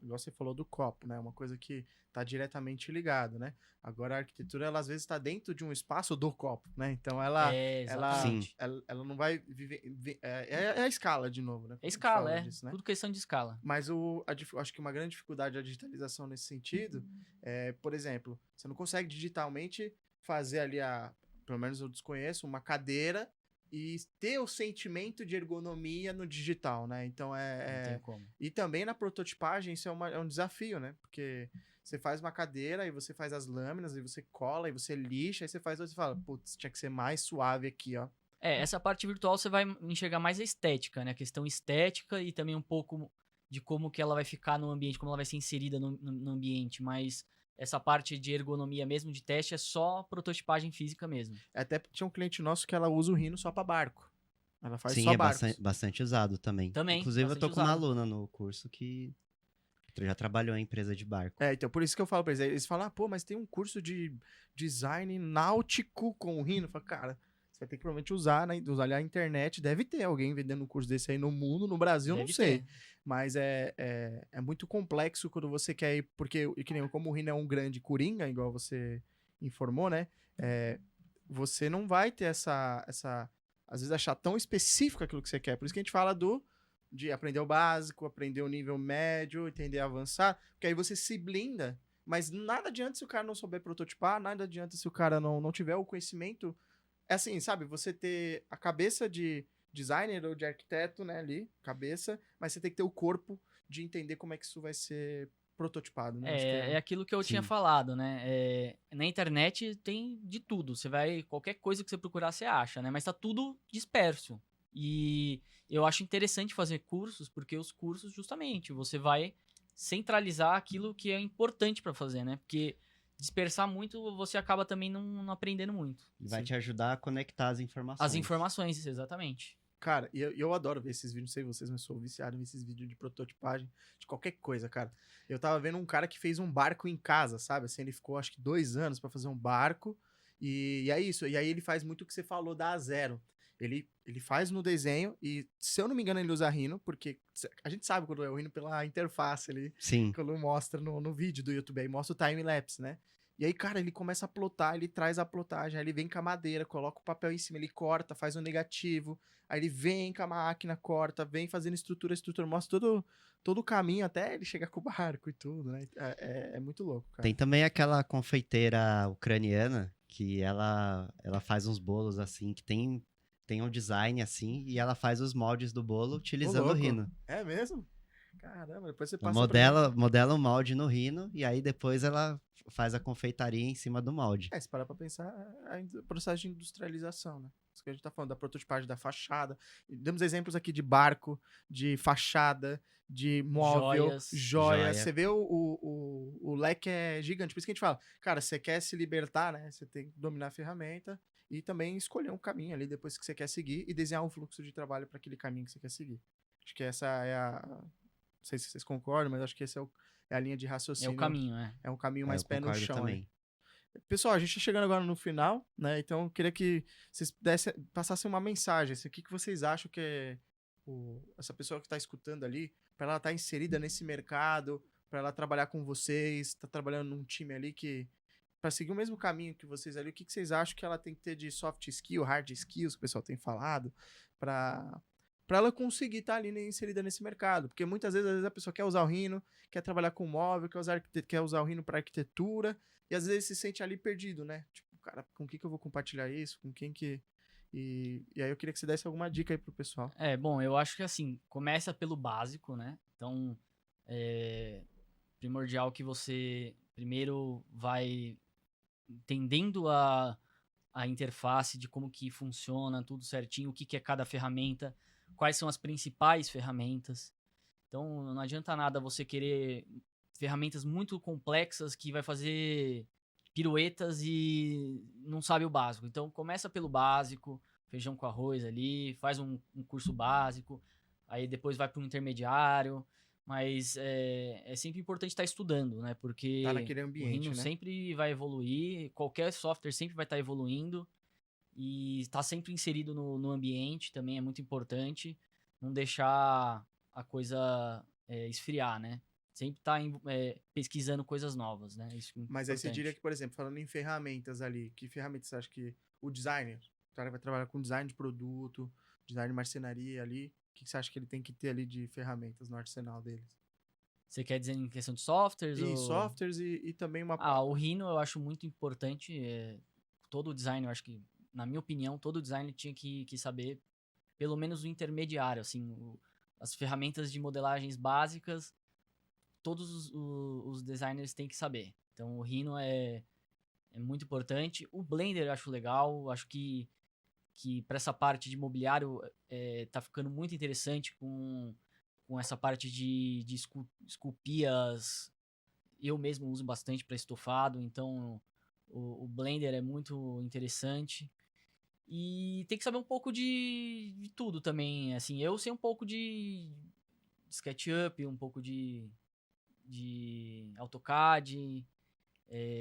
igual você falou do copo, né, uma coisa que tá diretamente ligado, né? Agora a arquitetura, ela às vezes está dentro de um espaço do copo, né? Então ela Exatamente. ela não vai viver é a escala de novo, né? É escala, Fala disso, né? Tudo questão de escala. Mas acho que uma grande dificuldade da digitalização nesse sentido é, por exemplo, você não consegue digitalmente fazer ali pelo menos eu desconheço, uma cadeira e ter o sentimento de ergonomia no digital, né? Então Não tem como. E também na prototipagem isso é um desafio, né? Porque você faz uma cadeira e você faz as lâminas e você cola e você lixa, aí você fala, putz, tinha que ser mais suave aqui, ó. Essa parte virtual você vai enxergar mais a estética, né? A questão estética e também um pouco de como que ela vai ficar no ambiente, como ela vai ser inserida no ambiente, mas essa parte de ergonomia mesmo, de teste, é só prototipagem física mesmo. Até tinha um cliente nosso que ela usa o Rhino só para barco. Ela faz Sim, só é barcos. bastante usado também. Também, Inclusive, eu tô bastante com uma usado. aluna no curso que já trabalhou em empresa de barco. Então por isso que eu falo pra eles. Eles falam, pô, mas tem um curso de design náutico com o Rhino. Eu falo, cara, você vai ter que provavelmente usar a internet. Deve ter alguém vendendo um curso desse aí no mundo, no Brasil, Deve não sei. ter. Mas é muito complexo quando você quer ir, porque que nem como o Rhino é um grande coringa, igual você informou, né? Você não vai ter essa às vezes achar tão específico aquilo que você quer. Por isso que a gente fala de aprender o básico, aprender o nível médio, entender avançar, porque aí você se blinda, mas nada adianta se o cara não souber prototipar, nada adianta se o cara não tiver o conhecimento. É assim, sabe, você ter a cabeça de designer ou de arquiteto, né, ali, cabeça, mas você tem que ter o corpo de entender como é que isso vai ser prototipado, né? Acho que É aquilo que eu tinha Sim. falado, né? Na internet tem de tudo. Você vai, qualquer coisa que você procurar, você acha, né? Mas tá tudo disperso. E eu acho interessante fazer cursos, porque os cursos, justamente, você vai centralizar aquilo que é importante para fazer, né? Porque dispersar muito, você acaba também não aprendendo muito. Vai te ajudar a conectar as informações. As informações, exatamente. Cara, e eu adoro ver esses vídeos, não sei vocês, mas sou viciado nesses vídeos de prototipagem, de qualquer coisa, cara. Eu tava vendo um cara que fez um barco em casa, sabe? Assim, ele ficou acho que 2 anos pra fazer um barco, e é isso. E aí ele faz muito o que você falou da A0. Ele faz no desenho, e se eu não me engano ele usa Rhino, porque a gente sabe quando é o Rhino pela interface ali, Sim. quando mostra no vídeo do YouTube, aí mostra o time-lapse, né? E aí, cara, ele começa a plotar, ele traz a plotagem, aí ele vem com a madeira, coloca o papel em cima, ele corta, faz um negativo, aí ele vem com a máquina, corta, vem fazendo estrutura, mostra todo o caminho até ele chegar com o barco e tudo, né? É muito louco, cara. Tem também aquela confeiteira ucraniana que ela faz uns bolos assim, que tem um design assim, e ela faz os moldes do bolo utilizando o louco. Rhino. É mesmo? Caramba, depois você Ela passa pra mim. modela o molde no Rhino, e aí depois ela faz a confeitaria em cima do molde. Se parar pra pensar, o processo de industrialização, né? Isso que a gente tá falando, da prototipagem da fachada. Demos exemplos aqui de barco, de fachada, de móvel, Joias. joia. Joia. Você vê o leque é gigante. Por isso que a gente fala, cara, você quer se libertar, né? Você tem que dominar a ferramenta e também escolher um caminho ali depois que você quer seguir e desenhar um fluxo de trabalho para aquele caminho que você quer seguir. Acho que essa é não sei se vocês concordam, mas acho que essa é a linha de É raciocínio. o caminho, né? É um caminho mais Eu pé no concordo chão. também. Pessoal, a gente tá chegando agora no final, né? Então eu queria que vocês passassem uma mensagem. Assim, o que vocês acham que é essa pessoa que tá escutando ali, para ela estar inserida nesse mercado, para ela trabalhar com vocês, tá trabalhando num time ali que para seguir o mesmo caminho que vocês ali, o que vocês acham que ela tem que ter de soft skill, hard skills, que o pessoal tem falado, para ela conseguir estar ali, né, inserida nesse mercado? Porque muitas vezes a pessoa quer usar o Rhino, quer trabalhar com móvel, quer usar o Rhino para arquitetura, e às vezes se sente ali perdido, né? Tipo, cara, com quem que eu vou compartilhar isso? Com quem que... E aí eu queria que você desse alguma dica aí pro pessoal. Bom, eu acho que assim, começa pelo básico, né? Então, primordial que você primeiro vai entendendo a interface de como que funciona, tudo certinho, o que que é cada ferramenta, quais são as principais ferramentas. Então, não adianta nada você querer ferramentas muito complexas que vai fazer piruetas e não sabe o básico. Então, começa pelo básico, feijão com arroz ali, faz um curso básico, aí depois vai para um intermediário, mas é sempre importante estar estudando, né? Porque Tá naquele o ambiente, Rhino né? sempre vai evoluir, qualquer software sempre vai estar evoluindo e estar sempre inserido no ambiente também é muito importante, não deixar a coisa esfriar, né? Sempre estar pesquisando coisas novas, né? Isso é Mas aí você diria importante. que, por exemplo, falando em ferramentas ali, que ferramentas você acha que o designer, o cara vai trabalhar com design de produto, design de marcenaria ali, o que você acha que ele tem que ter ali de ferramentas no arsenal deles? Você quer dizer em questão de softwares E ou... softwares e também uma... O Rhino eu acho muito importante. Todo design, eu acho que, na minha opinião, todo design tinha que saber, pelo menos o intermediário, assim, as ferramentas de modelagens básicas, todos os designers têm que saber. Então, o Rhino é muito importante. O Blender eu acho legal, acho que para essa parte de mobiliário tá ficando muito interessante com essa parte de esculpir eu mesmo uso bastante para estofado, então o Blender é muito interessante. E tem que saber um pouco de tudo também, assim, eu sei um pouco de SketchUp, um pouco de AutoCAD,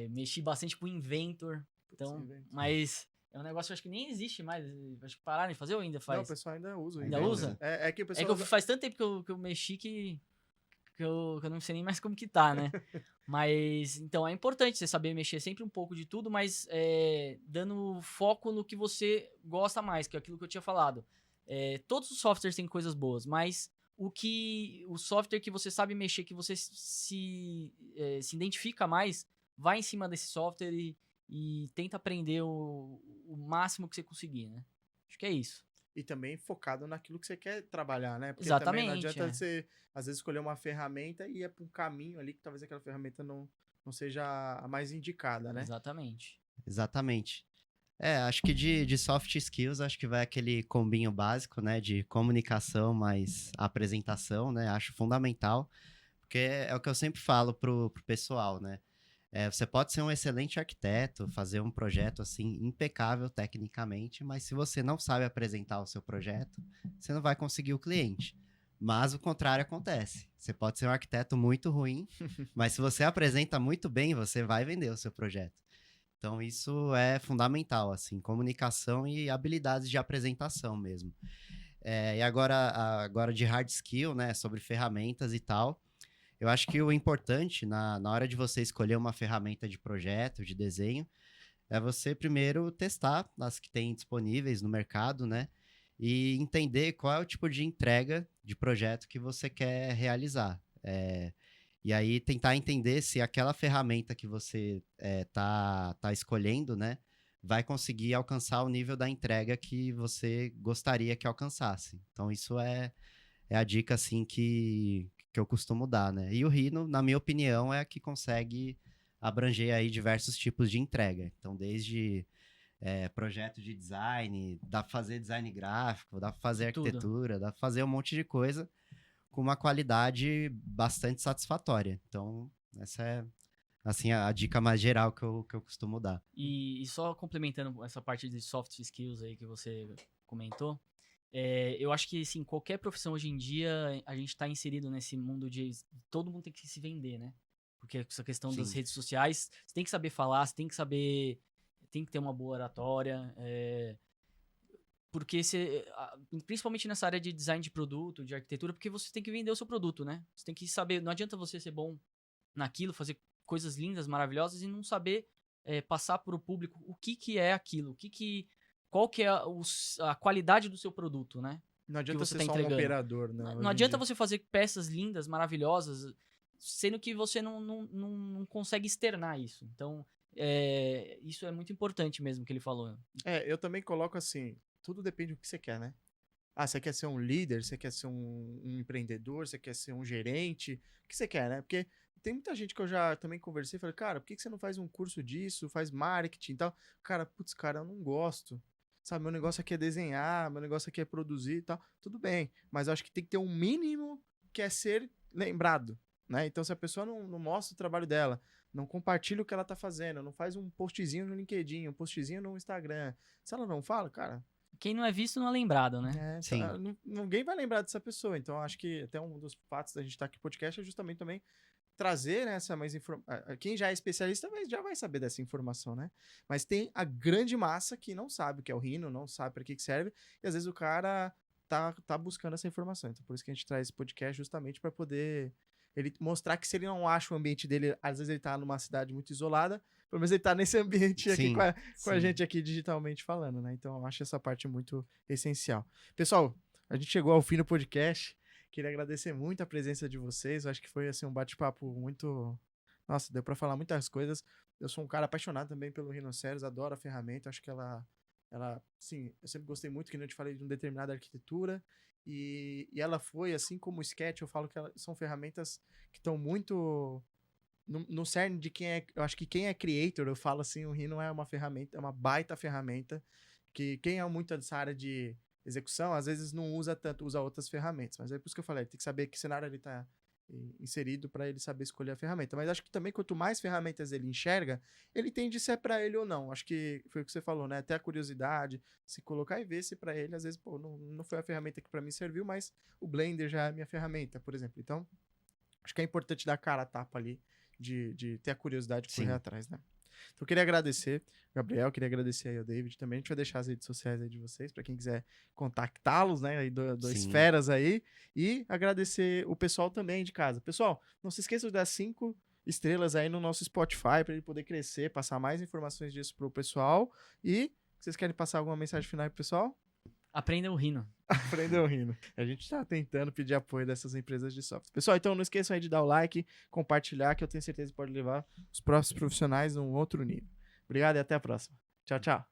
mexi bastante com Inventor, então, mas é um negócio que eu acho que nem existe mais, acho que pararam de fazer ou ainda faz? Não, o pessoal ainda usa. Ainda Inventor. usa? É que o pessoal É que faz tanto tempo que eu mexi que eu não sei nem mais como que tá, né? Mas, então, é importante você saber mexer sempre um pouco de tudo, mas dando foco no que você gosta mais, que é aquilo que eu tinha falado. Todos os softwares têm coisas boas, mas o software que você sabe mexer, que você se identifica mais, vai em cima desse software e tenta aprender o máximo que você conseguir, né? Acho que é isso. E também focado naquilo que você quer trabalhar, né? Porque Exatamente, também não adianta você, às vezes, escolher uma ferramenta e ir para um caminho ali que talvez aquela ferramenta não seja a mais indicada, né? Exatamente. Acho que de soft skills, acho que vai aquele combinho básico, né? De comunicação mais apresentação, né? Acho fundamental, porque é o que eu sempre falo pro pessoal, né? Você pode ser um excelente arquiteto, fazer um projeto assim impecável tecnicamente, mas se você não sabe apresentar o seu projeto, você não vai conseguir o cliente. Mas o contrário acontece. Você pode ser um arquiteto muito ruim, mas se você apresenta muito bem, você vai vender o seu projeto. Então isso é fundamental, assim, comunicação e habilidades de apresentação mesmo. E agora de hard skill, né, sobre ferramentas e tal. Eu acho que o importante na hora de você escolher uma ferramenta de projeto, de desenho, é você primeiro testar as que tem disponíveis no mercado, né? E entender qual é o tipo de entrega de projeto que você quer realizar. E aí tentar entender se aquela ferramenta que você tá escolhendo, né? Vai conseguir alcançar o nível da entrega que você gostaria que alcançasse. Então, isso é a dica, assim, que eu costumo dar, né? E o Rhino, na minha opinião, é a que consegue abranger aí diversos tipos de entrega. Então, desde projeto de design, dá pra fazer design gráfico, dá pra fazer arquitetura, dá pra fazer um monte de coisa com uma qualidade bastante satisfatória. Então, essa é, assim, a dica mais geral que eu costumo dar. E só complementando essa parte de soft skills aí que você comentou, eu acho que, assim, qualquer profissão hoje em dia, a gente está inserido nesse mundo de todo mundo tem que se vender, né? Porque essa questão das redes sociais, você tem que saber falar, você tem que saber, tem que ter uma boa oratória, porque principalmente nessa área de design de produto, de arquitetura, porque você tem que vender o seu produto, né? Você tem que saber, não adianta você ser bom naquilo, fazer coisas lindas, maravilhosas e não saber passar para o público o que é aquilo, qual que é a qualidade do seu produto, né? Não adianta você ser tá só um operador, né? Não adianta você fazer peças lindas, maravilhosas, sendo que você não consegue externar isso. Então, isso é muito importante mesmo que ele falou. Eu também coloco assim, tudo depende do que você quer, né? Você quer ser um líder, você quer ser um empreendedor, você quer ser um gerente, o que você quer, né? Porque tem muita gente que eu já também conversei e falei, cara, por que você não faz um curso disso, faz marketing e tal? Cara, eu não gosto. Sabe, meu negócio aqui é desenhar, meu negócio aqui é produzir e tal. Tudo bem, mas eu acho que tem que ter um mínimo que é ser lembrado, né? Então, se a pessoa não mostra o trabalho dela, não compartilha o que ela tá fazendo, não faz um postzinho no LinkedIn, um postzinho no Instagram, se ela não fala, cara, quem não é visto não é lembrado, né? É, Sim. ninguém vai lembrar dessa pessoa. Então, acho que até um dos fatos da gente estar aqui no podcast é justamente também trazer, né, essa mais informação. Quem já é especialista já vai saber dessa informação, né? Mas tem a grande massa que não sabe o que é o Rhino, não sabe para que serve, e às vezes o cara tá buscando essa informação. Então, por isso que a gente traz esse podcast justamente para poder ele mostrar que se ele não acha o ambiente dele, às vezes ele tá numa cidade muito isolada, pelo menos ele tá nesse ambiente aqui Sim, com a gente aqui digitalmente falando, né? Então, eu acho essa parte muito essencial. Pessoal, a gente chegou ao fim do podcast. Queria agradecer muito a presença de vocês. Eu acho que foi assim, um bate-papo muito. Nossa, deu pra falar muitas coisas. Eu sou um cara apaixonado também pelo Rhinoceros, adoro a ferramenta. Acho que ela, sim, eu sempre gostei muito, que nem eu te falei, de uma determinada arquitetura. E ela foi, assim como o Sketch, eu falo que são ferramentas que estão muito no cerne de quem é. Eu acho que quem é creator, eu falo assim, o Rhino é uma ferramenta, é uma baita ferramenta. Que quem é muito dessa área de execução, às vezes não usa tanto, usa outras ferramentas. Mas é por isso que eu falei, tem que saber que cenário ele está inserido para ele saber escolher a ferramenta. Mas acho que também quanto mais ferramentas ele enxerga, ele tende se é para ele ou não. Acho que foi o que você falou, né? Até a curiosidade, se colocar e ver se para ele, às vezes, pô, não foi a ferramenta que para mim serviu, mas o Blender já é a minha ferramenta, por exemplo. Então, acho que é importante dar cara a tapa ali, de ter a curiosidade de correr Sim. atrás, né? Então, eu queria agradecer, Gabriel, queria agradecer aí ao David também. A gente vai deixar as redes sociais aí de vocês, para quem quiser contactá-los, né, aí do Sim. Esferas aí. E agradecer o pessoal também de casa. Pessoal, não se esqueçam de dar 5 estrelas aí no nosso Spotify, para ele poder crescer, passar mais informações disso pro pessoal. E vocês querem passar alguma mensagem final aí pro pessoal? Aprenda o Rhino. Aprendeu rindo. A gente tá tentando pedir apoio dessas empresas de software. Pessoal, então não esqueçam aí de dar o like, compartilhar, que eu tenho certeza que pode levar os próximos profissionais a um outro nível. Obrigado e até a próxima. Tchau, tchau.